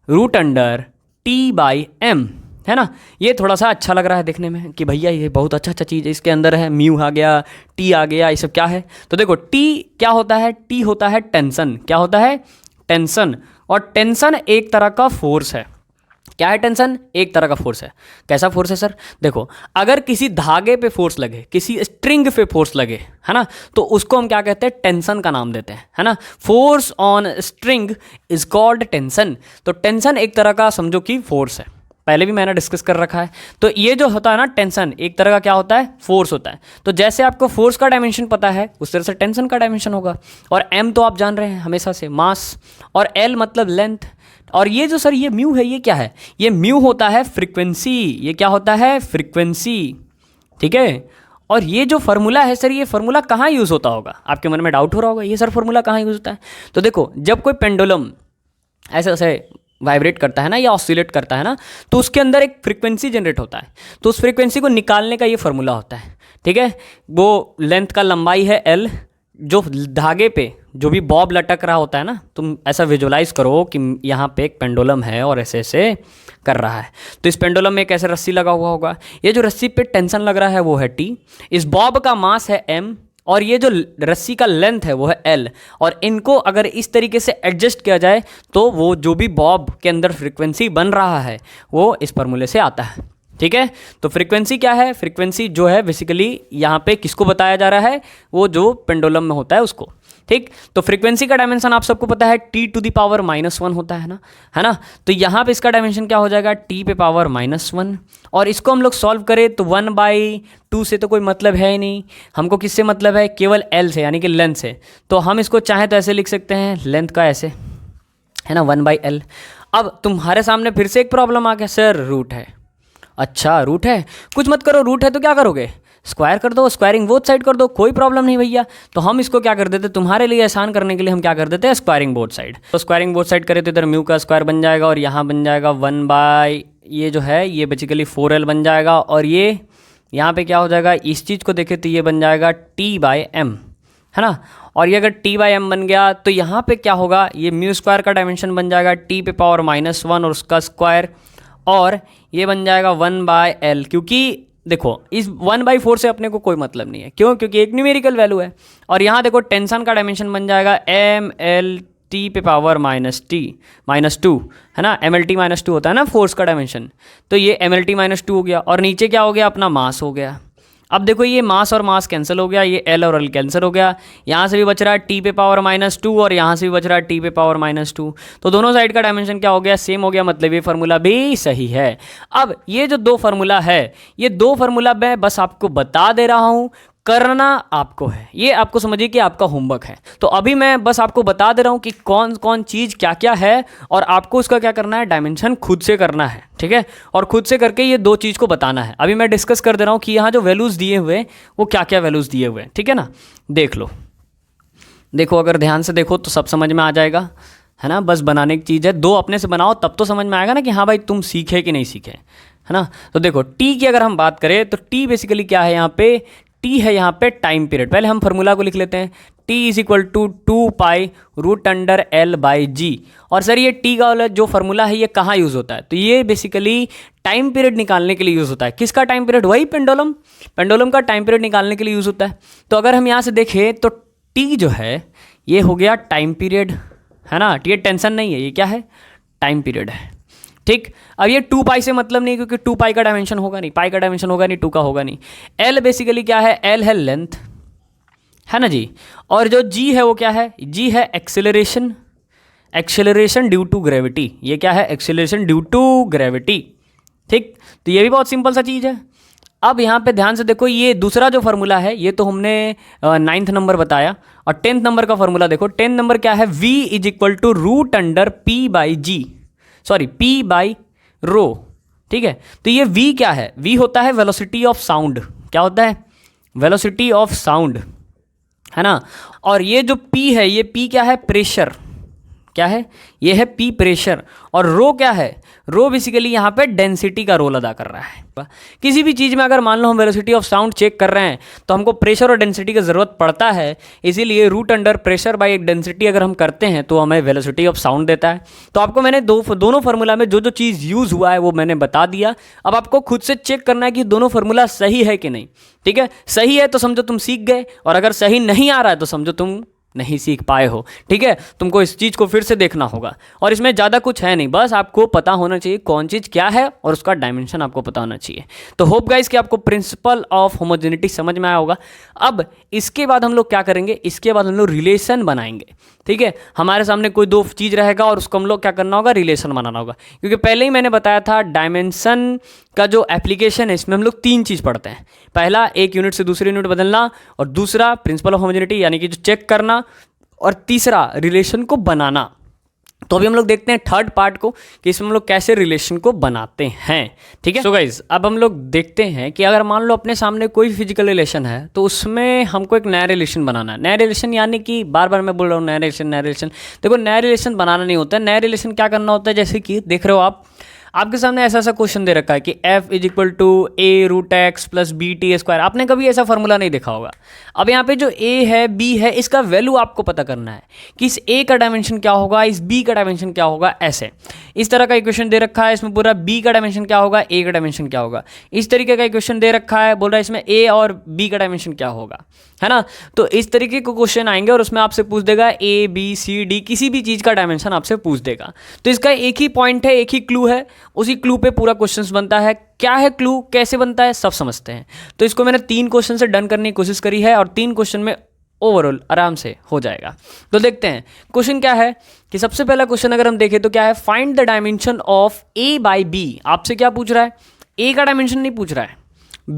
Speaker 1: root under T/m, है ना। ये थोड़ा सा अच्छा लग रहा है देखने में कि भैया ये बहुत अच्छा चीज़ है, इसके अंदर है म्यू आ गया, टी आ गया, ये सब क्या है। तो देखो टी क्या होता है, टी होता है टेंशन। क्या होता है, टेंशन। और टेंशन एक तरह का फोर्स है। क्या है टेंशन, एक तरह का फोर्स है। कैसा फोर्स है सर, देखो अगर किसी धागे पे फोर्स लगे, किसी स्ट्रिंग पे फोर्स लगे, है ना, तो उसको हम क्या कहते हैं, टेंशन का नाम देते हैं, है ना। Force on string is called tension. तो टेंशन एक तरह का समझो कि फोर्स है, पहले भी मैंने डिस्कस कर रखा है। तो ये जो होता है ना टेंशन, एक तरह का क्या होता है, फोर्स होता है। तो जैसे आपको फोर्स का डायमेंशन पता है उस तरह से टेंशन का डायमेंशन होगा। और m तो आप जान रहे हैं हमेशा से, मास, और l मतलब लेंथ। और ये जो सर ये म्यू है, ये क्या है, ये म्यू होता है फ्रीक्वेंसी। ये क्या होता है, फ्रीक्वेंसी। ठीक है, और ये जो फार्मूला है सर, ये फार्मूला कहाँ यूज़ होता होगा, आपके मन में डाउट हो रहा होगा, ये सर फार्मूला कहाँ यूज़ होता है। तो देखो जब कोई पेंडुलम ऐसे ऐसे वाइब्रेट करता है ना या ऑसिलेट करता है ना, तो उसके अंदर एक फ्रीक्वेंसी जनरेट होता है। तो उस फ्रीक्वेंसी को निकालने का ये फार्मूला होता है। ठीक है, वो लेंथ का लंबाई है L, जो धागे पे जो भी बॉब लटक रहा होता है ना, तुम ऐसा विजुलाइज करो कि यहाँ पे एक पेंडुलम है और ऐसे ऐसे कर रहा है। तो इस पेंडुलम में एक ऐसे रस्सी लगा हुआ होगा, ये जो रस्सी पे टेंशन लग रहा है वो है T, इस बॉब का मास है M, और ये जो रस्सी का लेंथ है वो है L। और इनको अगर इस तरीके से एडजस्ट किया जाए तो वो जो भी बॉब के अंदर फ्रीक्वेंसी बन रहा है वो इस फार्मूले से आता है। ठीक है, तो फ्रीक्वेंसी क्या है, फ्रीक्वेंसी जो है बेसिकली यहाँ पे किसको बताया जा रहा है, वो जो पेंडुलम में होता है उसको। ठीक, तो फ्रीक्वेंसी का डायमेंशन आप सबको पता है T⁻⁻1 होता है ना। तो यहाँ पे इसका डायमेंशन क्या हो जाएगा, T⁻⁻1। और इसको हम लोग सॉल्व करें तो 1/2 से तो कोई मतलब है ही नहीं, हमको किससे मतलब है, केवल L से, यानी कि लेंथ से। तो हम इसको चाहे तो ऐसे लिख सकते हैं, लेंथ का ऐसे, है ना, 1/L। अब तुम्हारे सामने फिर से एक प्रॉब्लम आ गया, सर रूट है। अच्छा रूट है, कुछ मत करो, रूट है तो क्या करोगे, स्क्वायर कर दो, स्क्वायरिंग बोथ साइड कर दो, कोई प्रॉब्लम नहीं भैया। तो हम इसको क्या कर देते, तुम्हारे लिए आसान करने के लिए हम क्या कर देते हैं, स्क्वायरिंग बोथ साइड। तो स्क्वायरिंग बोथ साइड करें तो इधर म्यू का स्क्वायर बन जाएगा और यहाँ बन जाएगा 1 ये जो है ये बेसिकली 4L बन जाएगा। और ये यहाँ पे क्या हो जाएगा, इस चीज़ को देखें तो ये बन जाएगा T/m, है ना। और ये अगर T/m बन गया तो यहाँ पे क्या होगा, ये म्यू स्क्वायर का डायमेंशन बन जाएगा T⁻⁻1 और उसका स्क्वायर, और ये बन जाएगा 1/L। क्योंकि देखो इस 1/4 से अपने को कोई मतलब नहीं है, क्यों, क्योंकि एक न्यूमेरिकल वैल्यू है। और यहाँ देखो टेंशन का डायमेंशन बन जाएगा MLT⁻⁻2, है ना। MLT-2 होता है ना फोर्स का डायमेंशन, तो ये MLT-2 हो गया। और नीचे क्या हो गया, अपना मास हो गया। अब देखो ये मास और मास कैंसिल हो गया, ये L और L कैंसिल हो गया, यहाँ से भी बच रहा है T⁻⁻2 और यहाँ से भी बच रहा है T⁻⁻2। तो दोनों साइड का डायमेंशन क्या हो गया, सेम हो गया, मतलब ये फार्मूला भी सही है। अब ये जो दो फार्मूला है, ये दो फार्मूला मैं बस आपको बता दे रहा हूँ, करना आपको है, ये आपको समझिए कि आपका होमवर्क है। तो अभी मैं बस आपको बता दे रहा हूँ कि कौन कौन चीज़ क्या क्या है, और आपको उसका क्या करना है, डायमेंशन खुद से करना है। ठीक है, और खुद से करके ये दो चीज़ को बताना है। अभी मैं डिस्कस कर दे रहा हूँ कि यहाँ जो वैल्यूज़ दिए हुए वो क्या क्या वैल्यूज़ दिए हुए हैं। ठीक है ना, देख लो, देखो अगर ध्यान से देखो तो सब समझ में आ जाएगा, है ना। बस बनाने की चीज़ है, दो अपने से बनाओ तब तो समझ में आएगा ना कि हाँ भाई तुम सीखे कि नहीं सीखे, है ना। तो देखो टी की अगर हम बात करें तो टी बेसिकली क्या है, यहाँ पे टी है यहाँ पे टाइम पीरियड। पहले हम फार्मूला को लिख लेते हैं, T = 2π√L/g। और सर ये टी का वाला जो फार्मूला है ये कहाँ यूज़ होता है, तो ये बेसिकली टाइम पीरियड निकालने के लिए यूज़ होता है। किसका टाइम पीरियड, वही पेंडुलम का टाइम पीरियड निकालने के लिए यूज़ होता है। तो अगर हम यहाँ से देखें तो टी जो है ये हो गया टाइम पीरियड, है ना। ये टेंशन नहीं है, ये क्या है, टाइम पीरियड है। ठीक, अब ये 2π से मतलब नहीं, क्योंकि 2π का डायमेंशन होगा नहीं, पाई का डायमेंशन होगा नहीं, 2 का होगा नहीं। L बेसिकली क्या है, L है लेंथ, है ना जी। और जो G है वो क्या है, G है एक्सेलरेशन ड्यू टू ग्रेविटी। ये क्या है, एक्सेलरेशन ड्यू टू ग्रेविटी। ठीक, तो ये भी बहुत सिंपल सा चीज़ है। अब यहाँ पे ध्यान से देखो, ये दूसरा जो फार्मूला है ये तो हमने 9th नंबर बताया, और 10th नंबर का फार्मूला देखो। 10th नंबर क्या है, V = P/ρ। ठीक है, तो ये V क्या है, V होता है वेलोसिटी ऑफ साउंड। क्या होता है, वेलोसिटी ऑफ साउंड, है ना। और ये जो P है, ये P क्या है, प्रेशर, क्या है, ये है P प्रेशर। और रो क्या है, रो बेसिकली यहाँ पे डेंसिटी का रोल अदा कर रहा है। किसी भी चीज़ में अगर मान लो हम वेलोसिटी ऑफ साउंड चेक कर रहे हैं तो हमको प्रेशर और डेंसिटी की ज़रूरत पड़ता है, इसीलिए root under pressure by density अगर हम करते हैं तो हमें वेलोसिटी ऑफ साउंड देता है। तो आपको मैंने दोनों फार्मूला में जो जो चीज़ यूज़ हुआ है वो मैंने बता दिया। अब आपको खुद से चेक करना है कि दोनों फार्मूला सही है कि नहीं। ठीक है, सही है तो समझो तुम सीख गए, और अगर सही नहीं आ रहा है तो समझो तुम नहीं सीख पाए हो। ठीक है, तुमको इस चीज़ को फिर से देखना होगा, और इसमें ज़्यादा कुछ है नहीं, बस आपको पता होना चाहिए कौन चीज़ क्या है और उसका डायमेंशन आपको पता होना चाहिए। तो होप गाइस कि आपको प्रिंसिपल ऑफ होमोजेनिटी समझ में आया होगा। अब इसके बाद हम लोग क्या करेंगे, इसके बाद हम लोग रिलेशन बनाएंगे। ठीक है, हमारे सामने कोई दो चीज़ रहेगा और उसको हम लोग क्या करना होगा, रिलेशन बनाना होगा। क्योंकि पहले ही मैंने बताया था डायमेंशन का जो एप्लीकेशन है इसमें हम लोग तीन चीज़ पढ़ते हैं। पहला, एक यूनिट से दूसरी यूनिट बदलना, और दूसरा प्रिंसिपल ऑफ होमोजेनिटी यानी कि जो चेक करना, और तीसरा रिलेशन को बनाना। तो अभी हम लोग देखते हैं थर्ड पार्ट को कि इसमें हम लोग कैसे रिलेशन को बनाते हैं। ठीक है, सो गाइज अब हम लोग देखते हैं कि अगर मान लो अपने सामने कोई फिजिकल रिलेशन है तो उसमें हमको एक नया रिलेशन बनाना है। नया रिलेशन यानी कि बार बार मैं बोल रहा हूँ नया रिलेशन नया रिलेशन, देखो नया रिलेशन बनाना नहीं होता है। नया रिलेशन क्या करना होता है, जैसे कि देख रहे हो आप, आपके सामने ऐसा ऐसा क्वेश्चन दे रखा है कि f is equal to a root x plus b t square. आपने कभी ऐसा फॉर्मूला नहीं देखा होगा। अब यहाँ पे जो a है b है, इसका वैल्यू आपको पता करना है कि इस a का डायमेंशन क्या होगा, इस b का डायमेंशन क्या होगा। ऐसे इस तरह का इक्वेशन दे रखा है, इसमें पूरा b का डायमेंशन क्या होगा, a का डायमेंशन क्या होगा। इस तरीके का इक्वेशन दे रखा है, बोल रहा है इसमें a और b का डायमेंशन क्या होगा, है ना। तो इस तरीके के क्वेश्चन आएंगे और उसमें आपसे पूछ देगा a b c d, किसी भी चीज़ का डायमेंशन आपसे पूछ देगा। तो इसका एक ही पॉइंट है, एक ही क्लू है, उसी क्लू पे पूरा क्वेश्चंस बनता है। क्या है क्लू, कैसे बनता है, सब समझते हैं। तो इसको मैंने 3 क्वेश्चन से डन करने की कोशिश करी है और 3 क्वेश्चन में ओवरऑल आराम से हो जाएगा। तो देखते हैं क्वेश्चन क्या है कि सबसे पहला क्वेश्चन अगर हम देखें तो क्या है, find the dimension of a by b। आपसे क्या पूछ रहा है, a का डायमेंशन नहीं पूछ रहा है,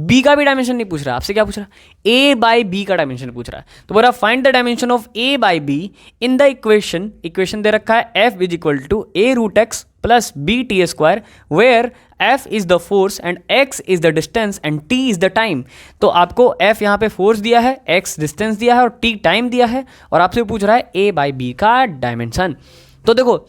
Speaker 1: b का भी डायमेंशन नहीं पूछ रहा है, आपसे क्या पूछ रहा है, a बाई b का डायमेंशन पूछ रहा है। तो बोला find the dimension of a by b in the equation दे रखा है f is equal to a root x plus b t square, where f is the force and x is the distance and t is the time. तो आपको f यहाँ पे force दिया है, x distance दिया है और t टाइम दिया है, और आपसे पूछ रहा है a बाई b का डायमेंशन। तो देखो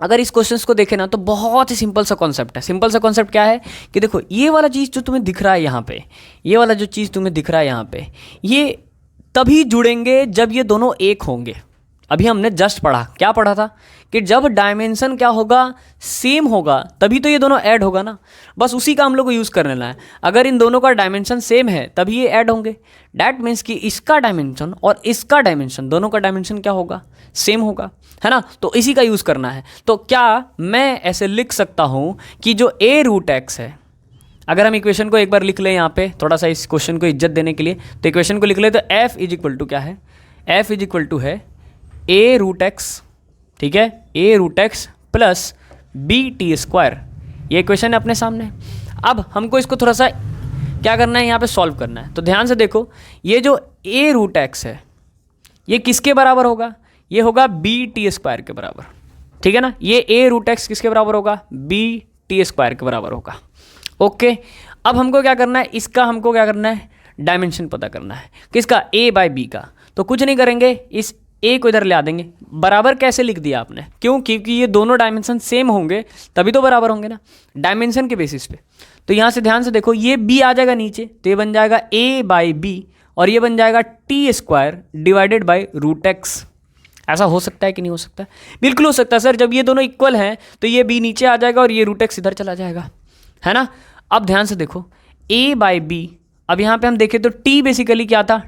Speaker 1: अगर इस क्वेश्चन को देखें ना तो बहुत ही सिंपल सा कॉन्सेप्ट है। सिंपल सा कॉन्सेप्ट क्या है कि देखो ये वाला चीज़ जो तुम्हें दिख रहा है यहाँ पे, ये वाला जो चीज़ तुम्हें दिख रहा है यहाँ पे, ये तभी जुड़ेंगे जब ये दोनों एक होंगे। अभी हमने जस्ट पढ़ा, क्या पढ़ा था कि जब डायमेंशन क्या होगा, सेम होगा, तभी तो ये दोनों ऐड होगा ना। बस उसी का हम लोग को यूज़ कर लेना है। अगर इन दोनों का डायमेंशन सेम है तभी ये ऐड होंगे। डैट मीन्स कि इसका डायमेंशन और इसका डायमेंशन, दोनों का डायमेंशन क्या होगा, सेम होगा, है ना। तो इसी का यूज़ करना है। तो क्या मैं ऐसे लिख सकता हूँ कि जो a रूट एक्स है, अगर हम इक्वेशन को एक बार लिख लें यहाँ पे थोड़ा सा इस क्वेश्चन को इज्जत देने के लिए, तो इक्वेशन को लिख ले तो f इज इक्वल टू क्या है, f इज इक्वल टू है a रूट एक्स, ठीक है, a root x plus b t square. ये इक्वेशन है अपने सामने। अब हमको इसको थोड़ा सा क्या करना है, यहाँ पे सॉल्व करना है। तो ध्यान से देखो, ये जो a रूट एक्स है ये किसके बराबर होगा, ये होगा बी टी स्क्वायर के बराबर, ठीक है ना। ये a रूट एक्स किसके बराबर होगा, बी टी स्क्वायर के बराबर होगा। ओके, अब हमको क्या करना है, इसका हमको क्या करना है, डायमेंशन पता करना है, किसका, a बाई बी का। तो कुछ नहीं करेंगे, इस a को इधर ले आ देंगे। बराबर कैसे लिख दिया आपने, क्यों, क्योंकि ये दोनों डायमेंशन सेम होंगे तभी तो बराबर होंगे ना, डायमेंशन के बेसिस पे। तो यहाँ से ध्यान से देखो, ये b आ जाएगा नीचे, तो ये बन जाएगा a बाई बी, और ये बन जाएगा t square divided by root x. ऐसा हो सकता है कि नहीं हो सकता, बिल्कुल हो सकता है सर। जब ये दोनों इक्वल हैं तो ये b नीचे आ जाएगा और ये रूट एक्स इधर चला जाएगा, है ना। अब ध्यान से देखो, a बाई बी, अब यहाँ पे हम देखें तो t बेसिकली क्या था,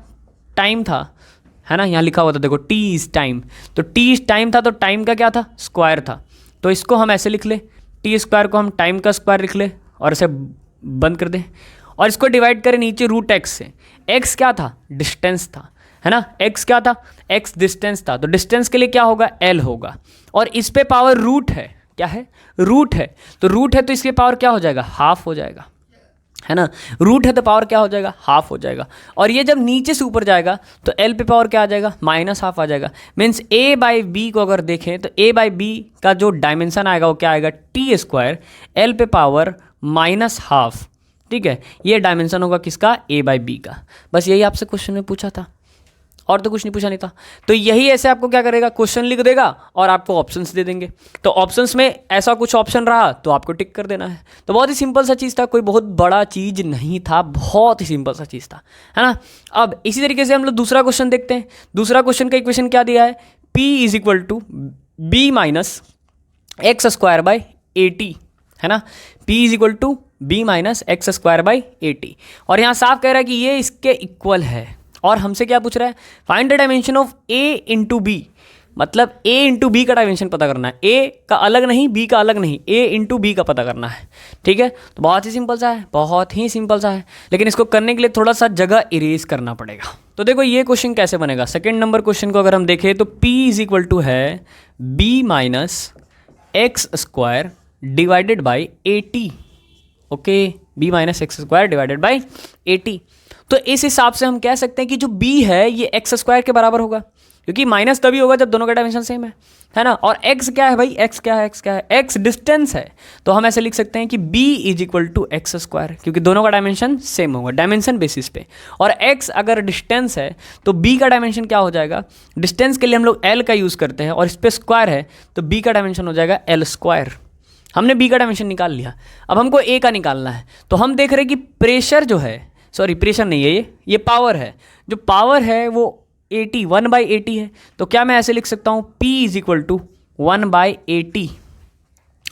Speaker 1: टाइम था, है ना। यहाँ लिखा हुआ था देखो, t इज टाइम, तो t इज टाइम था, तो टाइम का क्या था, स्क्वायर था। तो इसको हम ऐसे लिख ले, t स्क्वायर को हम टाइम का स्क्वायर लिख ले और इसे बंद कर दें, और इसको डिवाइड करें नीचे रूट एक्स से। x क्या था, डिस्टेंस था, है ना। x क्या था, x डिस्टेंस था, तो डिस्टेंस के लिए क्या होगा, l होगा, और इस पे पावर रूट है, क्या है, रूट है। तो रूट है तो इसके पावर क्या हो जाएगा, हाफ हो जाएगा, है ना। रूट है तो पावर क्या हो जाएगा, हाफ हो जाएगा। और ये जब नीचे से ऊपर जाएगा तो l पे पावर क्या आ जाएगा, माइनस हाफ आ जाएगा। मीन्स a बाई बी को अगर देखें तो a बाई बी का जो डायमेंशन आएगा वो क्या आएगा, टी स्क्वायर, l पे पावर माइनस हाफ, ठीक है। ये डायमेंशन होगा किसका, a बाई बी का। बस यही आपसे क्वेश्चन में पूछा था। और तो कुछ नहीं पूछा नहीं था। तो यही ऐसे आपको क्या करेगा, क्वेश्चन लिख देगा और आपको ऑप्शंस दे देंगे। तो ऑप्शंस में ऐसा कुछ ऑप्शन रहा तो आपको टिक कर देना है। तो बहुत ही सिंपल सा चीज़ था, कोई बहुत बड़ा चीज़ नहीं था, बहुत ही सिंपल सा चीज़ था, है ना। अब इसी तरीके से हम लोग दूसरा क्वेश्चन देखते हैं। दूसरा क्वेश्चन का इक्वेशन क्या दिया है, p is equal to b minus x square by 80, है ना। p is equal to b minus x square by 80, और यहाँ साफ कह रहा है कि ये इसके इक्वल है। और हमसे क्या पूछ रहा है, find the dimension of a into b, मतलब a इंटू बी का डायमेंशन पता करना है। a का अलग नहीं, b का अलग नहीं, a इंटू बी का पता करना है, ठीक है। तो बहुत ही सिंपल सा है, बहुत ही सिंपल सा है, लेकिन इसको करने के लिए थोड़ा सा जगह इरेज करना पड़ेगा। तो देखो ये क्वेश्चन कैसे बनेगा, सेकेंड नंबर क्वेश्चन को अगर हम देखें तो p इज इक्वल टू है b minus x square divided by 80, okay, b minus x square divided by 80। तो इस हिसाब से हम कह सकते हैं कि जो b है ये एक्स स्क्वायर के बराबर होगा, क्योंकि माइनस तभी होगा जब दोनों का डायमेंशन सेम है ना। और x क्या है भाई, x क्या है, x क्या है, x डिस्टेंस है। तो हम ऐसे लिख सकते हैं कि b is equal to x square, क्योंकि दोनों का डायमेंशन सेम होगा डायमेंशन बेसिस पे। और x अगर डिस्टेंस है तो b का डायमेंशन क्या हो जाएगा, डिस्टेंस के लिए हम लोग l का यूज़ करते हैं और इस पर स्क्वायर है तो b का डायमेंशन हो जाएगा l स्क्वायर। हमने b का डायमेंशन निकाल लिया, अब हमको a का निकालना है। तो हम देख रहे हैं कि प्रेशर जो है, सॉरी प्रेशर नहीं है, ये पावर है, जो पावर है वो 80 1/80 है। तो क्या मैं ऐसे लिख सकता हूँ, P इज इक्वल टू 1/80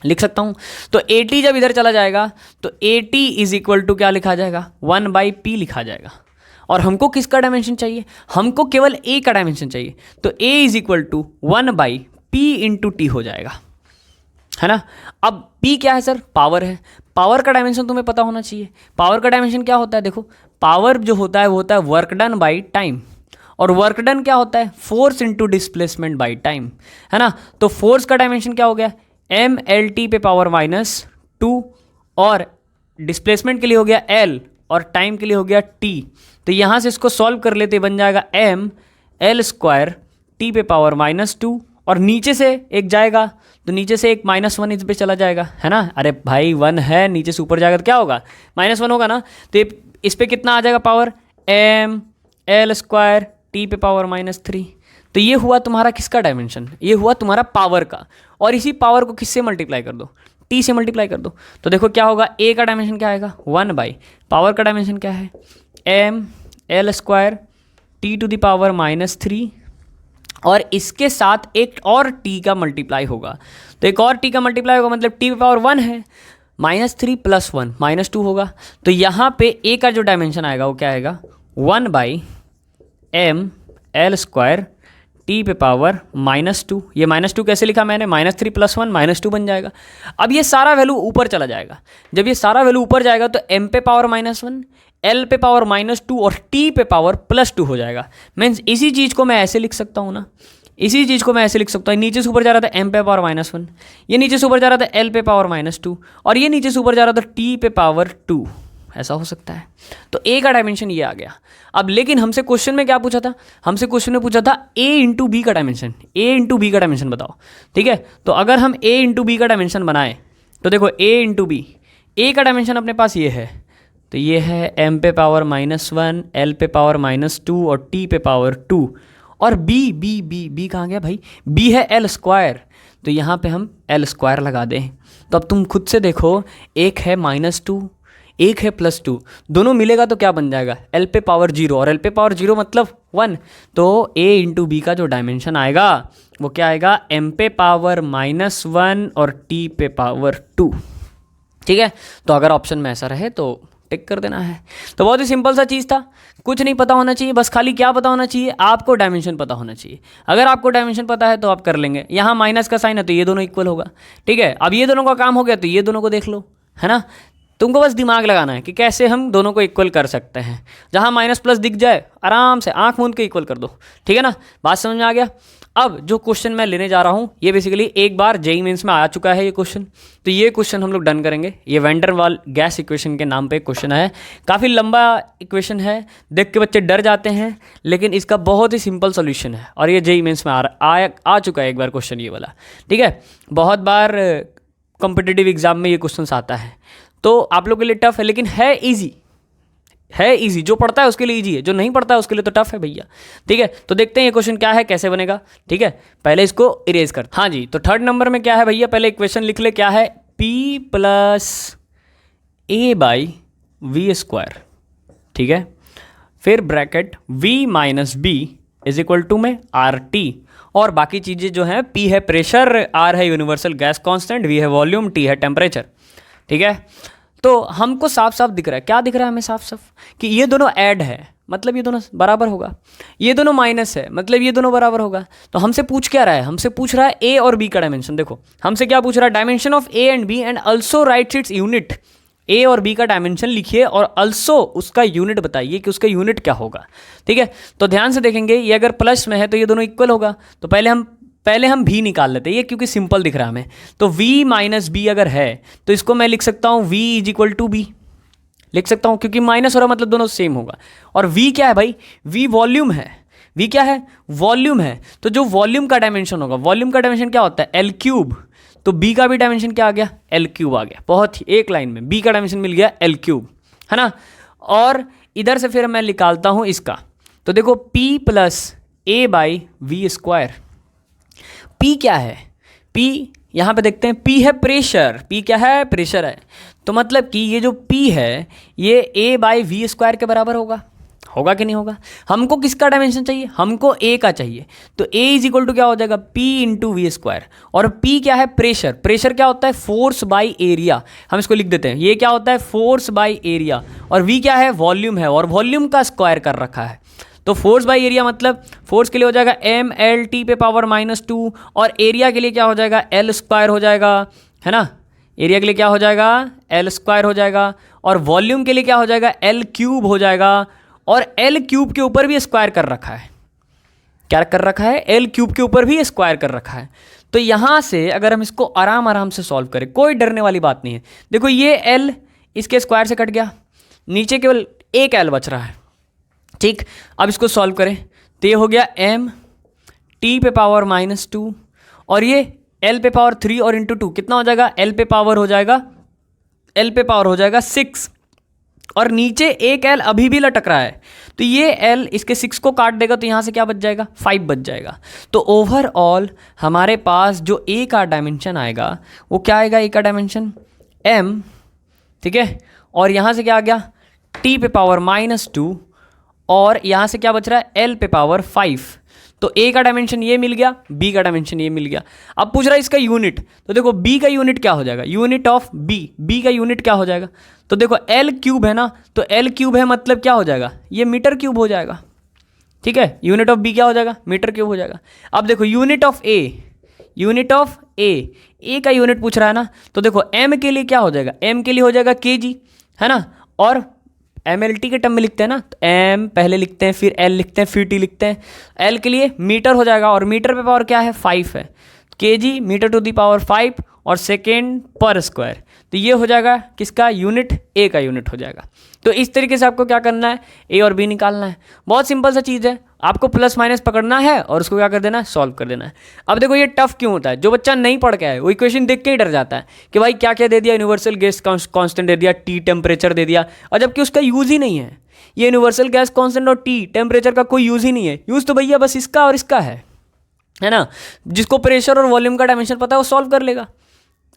Speaker 1: लिख सकता हूँ। तो 80 जब इधर चला जाएगा तो 80 इज इक्वल टू क्या लिखा जाएगा, 1/P लिखा जाएगा। और हमको किसका डायमेंशन चाहिए, हमको केवल A का डायमेंशन चाहिए। तो A is equal to 1/P into t हो जाएगा, है ना। अब P क्या है सर, पावर है। पावर का डायमेंशन तुम्हें पता होना चाहिए। पावर का डायमेंशन क्या होता है, देखो पावर जो होता है वो होता है वर्क डन बाई टाइम, और वर्क डन क्या होता है, force into displacement by time, है ना। तो फोर्स का डायमेंशन क्या हो गया, mLT पे पावर -2, और डिस्प्लेसमेंट के लिए हो गया L, और टाइम के लिए हो गया T। तो यहाँ से इसको सॉल्व कर लेते बन जाएगा mL स्क्वायर T पे पावर -2, और नीचे से एक जाएगा तो नीचे से एक -1 इस पे चला जाएगा, है ना। अरे भाई 1 है, नीचे से ऊपर जाएगा तो क्या होगा, -1 होगा ना। तो इस पे कितना आ जाएगा पावर, mL स्क्वायर T पे पावर -3। तो ये हुआ तुम्हारा किसका डायमेंशन, ये हुआ तुम्हारा पावर का। और इसी पावर को किससे मल्टीप्लाई कर दो, T से मल्टीप्लाई कर दो। तो देखो क्या होगा, A का डायमेंशन क्या आएगा, 1/, पावर का डायमेंशन क्या है, mL square T to the power -3, और इसके साथ एक और t का मल्टीप्लाई होगा। तो एक और t का मल्टीप्लाई होगा मतलब t पे पावर 1 है, -3 + 1 -2 होगा। तो यहाँ पे a का जो डायमेंशन आएगा वो क्या आएगा, 1/mL स्क्वायर t पे पावर -2। ये -2 कैसे लिखा मैंने, -3 + 1 -2 बन जाएगा। अब ये सारा वैल्यू ऊपर चला जाएगा। जब ये सारा वैल्यू ऊपर जाएगा तो m पे पावर -1, L पे पावर -2 और T पे पावर +2 हो जाएगा। मीन्स इसी चीज़ को मैं ऐसे लिख सकता हूँ ना, इसी चीज़ को मैं ऐसे लिख सकता हूँ, नीचे से ऊपर जा रहा था m पे पावर -1, ये नीचे से ऊपर जा रहा था L पे पावर -2, और ये नीचे से ऊपर जा रहा था T पे पावर 2। ऐसा हो सकता है। तो A का डायमेंशन ये आ गया। अब लेकिन हमसे क्वेश्चन में क्या पूछा था, हमसे क्वेश्चन में पूछा था A इंटू बी का डायमेंशन, A इंटू बी का डायमेंशन बताओ, ठीक है। तो अगर हम A इंटू बी का डायमेंशन बनाएं तो देखो A इंटू बी, A का डायमेंशन अपने पास ये है, तो ये है m पे पावर -1, L पे पावर -2 और T पे पावर 2, और B कहाँ गया भाई, B है L स्क्वायर। तो यहाँ पे हम L स्क्वायर लगा दें। तो अब तुम खुद से देखो, एक है -2, एक है +2, दोनों मिलेगा तो क्या बन जाएगा, L पे पावर 0, और L पे पावर 0 मतलब 1। तो A इंटू बी का जो डायमेंशन आएगा वो क्या आएगा, m पे पावर -1 और T पे पावर 2, ठीक है। तो अगर ऑप्शन में ऐसा रहे तो टिक कर देना है। तो बहुत ही सिंपल सा चीज़ था, कुछ नहीं पता होना चाहिए, बस खाली क्या पता होना चाहिए, आपको डायमेंशन पता होना चाहिए। अगर आपको डायमेंशन पता है तो आप कर लेंगे। यहाँ माइनस का साइन है तो ये दोनों इक्वल होगा, ठीक है। अब ये दोनों का काम हो गया तो ये दोनों को देख लो, है ना। तुमको बस दिमाग लगाना है कि कैसे हम दोनों को इक्वल कर सकते हैं। जहाँ माइनस प्लस दिख जाए आराम से आंख मूंद के इक्वल कर दो, ठीक है ना। बात समझ में आ गया। अब जो क्वेश्चन मैं लेने जा रहा हूँ ये बेसिकली एक बार जेईई मेंस में आ चुका है ये क्वेश्चन, तो ये क्वेश्चन हम लोग डन करेंगे। ये वैन डर वाल गैस इक्वेशन के नाम पे क्वेश्चन है, काफ़ी लंबा इक्वेशन है, देख के बच्चे डर जाते हैं, लेकिन इसका बहुत ही सिंपल सोल्यूशन है। और ये जेईई मेंस में आ चुका है एक बार क्वेश्चन ये वाला, ठीक है। बहुत बार कॉम्पिटिटिव एग्जाम में ये क्वेश्चन आता है, तो आप लोग के लिए टफ है लेकिन है ईजी, है इजी, जो पढ़ता है उसके लिए इजी है, जो नहीं पढ़ता है उसके लिए तो टफ है भैया। ठीक है, तो देखते हैं ये क्वेश्चन क्या है, कैसे बनेगा। ठीक है, पहले इसको इरेज कर। हाँ जी, तो थर्ड नंबर में क्या है भैया, पहले इक्वेशन लिख ले, क्या है, p plus a by v square. ठीक है, फिर bracket v minus b is equal to में आर टी, और बाकी चीज़ें जो हैं, p है प्रेशर, r है यूनिवर्सल गैस कांस्टेंट, v है वॉल्यूम, t है टेम्परेचर। ठीक है, तो हमको साफ साफ दिख रहा है, क्या दिख रहा है हमें साफ साफ, कि ये दोनों ऐड है, मतलब ये दोनों बराबर होगा, ये दोनों माइनस है, मतलब ये दोनों बराबर होगा। तो हमसे पूछ क्या रहा है, हमसे पूछ रहा है ए और बी का डायमेंशन। देखो हमसे क्या पूछ रहा है, dimension of a and b and also writes its unit. A और बी का डायमेंशन लिखिए और अल्सो उसका यूनिट बताइए कि उसका यूनिट क्या होगा। ठीक है, तो ध्यान से देखेंगे, ये अगर प्लस में है तो ये दोनों इक्वल होगा, तो पहले हम v निकाल लेते हैं, ये क्योंकि सिंपल दिख रहा है हमें। तो v माइनस बी अगर है तो इसको मैं लिख सकता हूँ v is equal to b, लिख सकता हूँ, क्योंकि माइनस हो रहा मतलब दोनों सेम होगा। और v क्या है भाई, v वॉल्यूम है, v क्या है, वॉल्यूम है। तो जो वॉल्यूम का डायमेंशन होगा, वॉल्यूम का डायमेंशन क्या होता है, एल क्यूब, तो b का भी डायमेंशन क्या आ गया, एल क्यूब आ गया। बहुत ही एक लाइन में b का डायमेंशन मिल गया एल क्यूब, है ना। और इधर से फिर मैं निकालता हूँ इसका, तो देखो p plus a by v square. P क्या है, P यहाँ पे देखते हैं, P है प्रेशर, P क्या है, प्रेशर है। तो मतलब कि ये जो P है ये A बाई वी स्क्वायर के बराबर होगा कि नहीं होगा। हमको किसका डायमेंशन चाहिए, हमको A का चाहिए, तो A इज इक्वल टू क्या हो जाएगा, P इंटू वी स्क्वायर। और P क्या है, प्रेशर, प्रेशर क्या होता है, फोर्स बाई एरिया, हम इसको लिख देते हैं, ये क्या होता है, फोर्स बाई एरिया। और V क्या है, वॉल्यूम है, और वॉल्यूम का स्क्वायर कर रखा है। तो फोर्स बाई एरिया मतलब फोर्स के लिए हो जाएगा एम एल टी पे पावर -2, और एरिया के लिए क्या हो जाएगा, एल स्क्वायर हो जाएगा, है ना। एरिया के लिए क्या हो जाएगा, एल स्क्वायर हो जाएगा, और वॉल्यूम के लिए क्या हो जाएगा, एल क्यूब हो जाएगा। और एल क्यूब के ऊपर भी स्क्वायर कर रखा है, क्या कर रखा है, एल क्यूब के ऊपर भी स्क्वायर कर रखा है। तो यहाँ से अगर हम इसको आराम आराम से सॉल्व करें, कोई डरने वाली बात नहीं है। देखो ये एल इसके स्क्वायर से कट गया, नीचे केवल एक एल बच रहा है। ठीक, अब इसको सॉल्व करें तो ये हो गया m t पे पावर -2, और ये l पे पावर 3 और इंटू 2 कितना हो जाएगा, l पे पावर हो जाएगा 6, और नीचे एक l अभी भी लटक रहा है, तो ये l इसके 6 को काट देगा, तो यहाँ से क्या बच जाएगा, 5 बच जाएगा। तो ओवरऑल हमारे पास जो a का डायमेंशन आएगा वो क्या आएगा, a का डायमेंशन m, ठीक है, और यहाँ से क्या आ गया, t पे पावर -2, और यहाँ से क्या बच रहा है, l पे पावर 5। तो a का डायमेंशन ये मिल गया, b का डायमेंशन ये मिल गया। अब पूछ रहा है इसका यूनिट, तो देखो b का यूनिट क्या हो जाएगा, यूनिट ऑफ b का यूनिट क्या हो जाएगा, तो देखो l क्यूब है ना, तो l क्यूब है मतलब क्या हो जाएगा, ये मीटर क्यूब हो जाएगा। ठीक है, यूनिट ऑफ b क्या हो जाएगा, मीटर क्यूब हो जाएगा। अब देखो यूनिट ऑफ a का यूनिट पूछ रहा है ना, तो देखो m के लिए क्या हो जाएगा, m के लिए हो जाएगा kg, है ना, और MLT के टर्म में लिखते हैं ना, तो M पहले लिखते हैं, फिर L लिखते हैं, फिर T लिखते हैं। L के लिए मीटर हो जाएगा, और मीटर पे पावर क्या है, 5 है, kg meter to the power 5, और सेकेंड पर स्क्वायर। तो ये हो जाएगा किसका यूनिट, A का यूनिट हो जाएगा। तो इस तरीके से आपको क्या करना है, A और B निकालना है। बहुत सिंपल सा चीज़ है, आपको प्लस माइनस पकड़ना है और उसको क्या कर देना है, सॉल्व कर देना है। अब देखो ये टफ क्यों होता है, जो बच्चा नहीं पढ़ के आए वो इक्वेशन देख के ही डर जाता है कि भाई क्या क्या दे दिया, यूनिवर्सल गैस कांस्टेंट दे दिया, टी टेम्परेचर दे दिया, और जबकि उसका यूज़ ही नहीं है। ये यूनिवर्सल गैस कांस्टेंट और टी टेम्परेचर का कोई यूज़ ही नहीं है। यूज़ तो भैया बस इसका और इसका है ना। जिसको प्रेशर और वॉल्यूम का डायमेंशन पता है वो सॉल्व कर लेगा,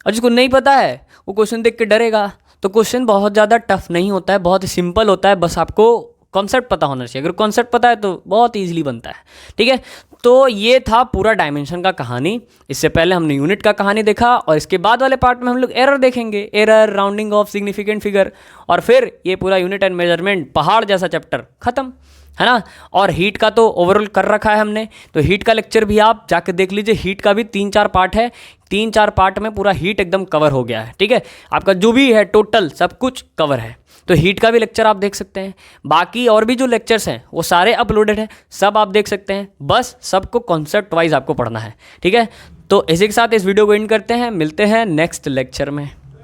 Speaker 1: और जिसको नहीं पता है वो क्वेश्चन देख के डरेगा। तो क्वेश्चन बहुत ज़्यादा टफ नहीं होता है, बहुत ही सिंपल होता है, बस आपको कॉन्सेप्ट पता होना चाहिए। अगर कॉन्सेप्ट पता है तो बहुत ईजिली बनता है। ठीक है, तो ये था पूरा डायमेंशन का कहानी। इससे पहले हमने यूनिट का कहानी देखा, और इसके बाद वाले पार्ट में हम लोग एरर देखेंगे, error, rounding off significant figure, और फिर ये पूरा यूनिट एंड मेजरमेंट पहाड़ जैसा चैप्टर खत्म, है ना। और हीट का तो ओवरऑल कर रखा है हमने, तो हीट का लेक्चर भी आप जाके देख लीजिए। हीट का भी 3-4 पार्ट है, 3-4 पार्ट में पूरा हीट एकदम कवर हो गया है। ठीक है, आपका जो भी है टोटल सब कुछ कवर है, तो हीट का भी लेक्चर आप देख सकते हैं। बाकी और भी जो लेक्चर्स हैं वो सारे अपलोडेड हैं, सब आप देख सकते हैं। बस सबको कॉन्सेप्ट वाइज आपको पढ़ना है। ठीक है, तो इसी के साथ इस वीडियो को एंड करते हैं, मिलते हैं नेक्स्ट लेक्चर में।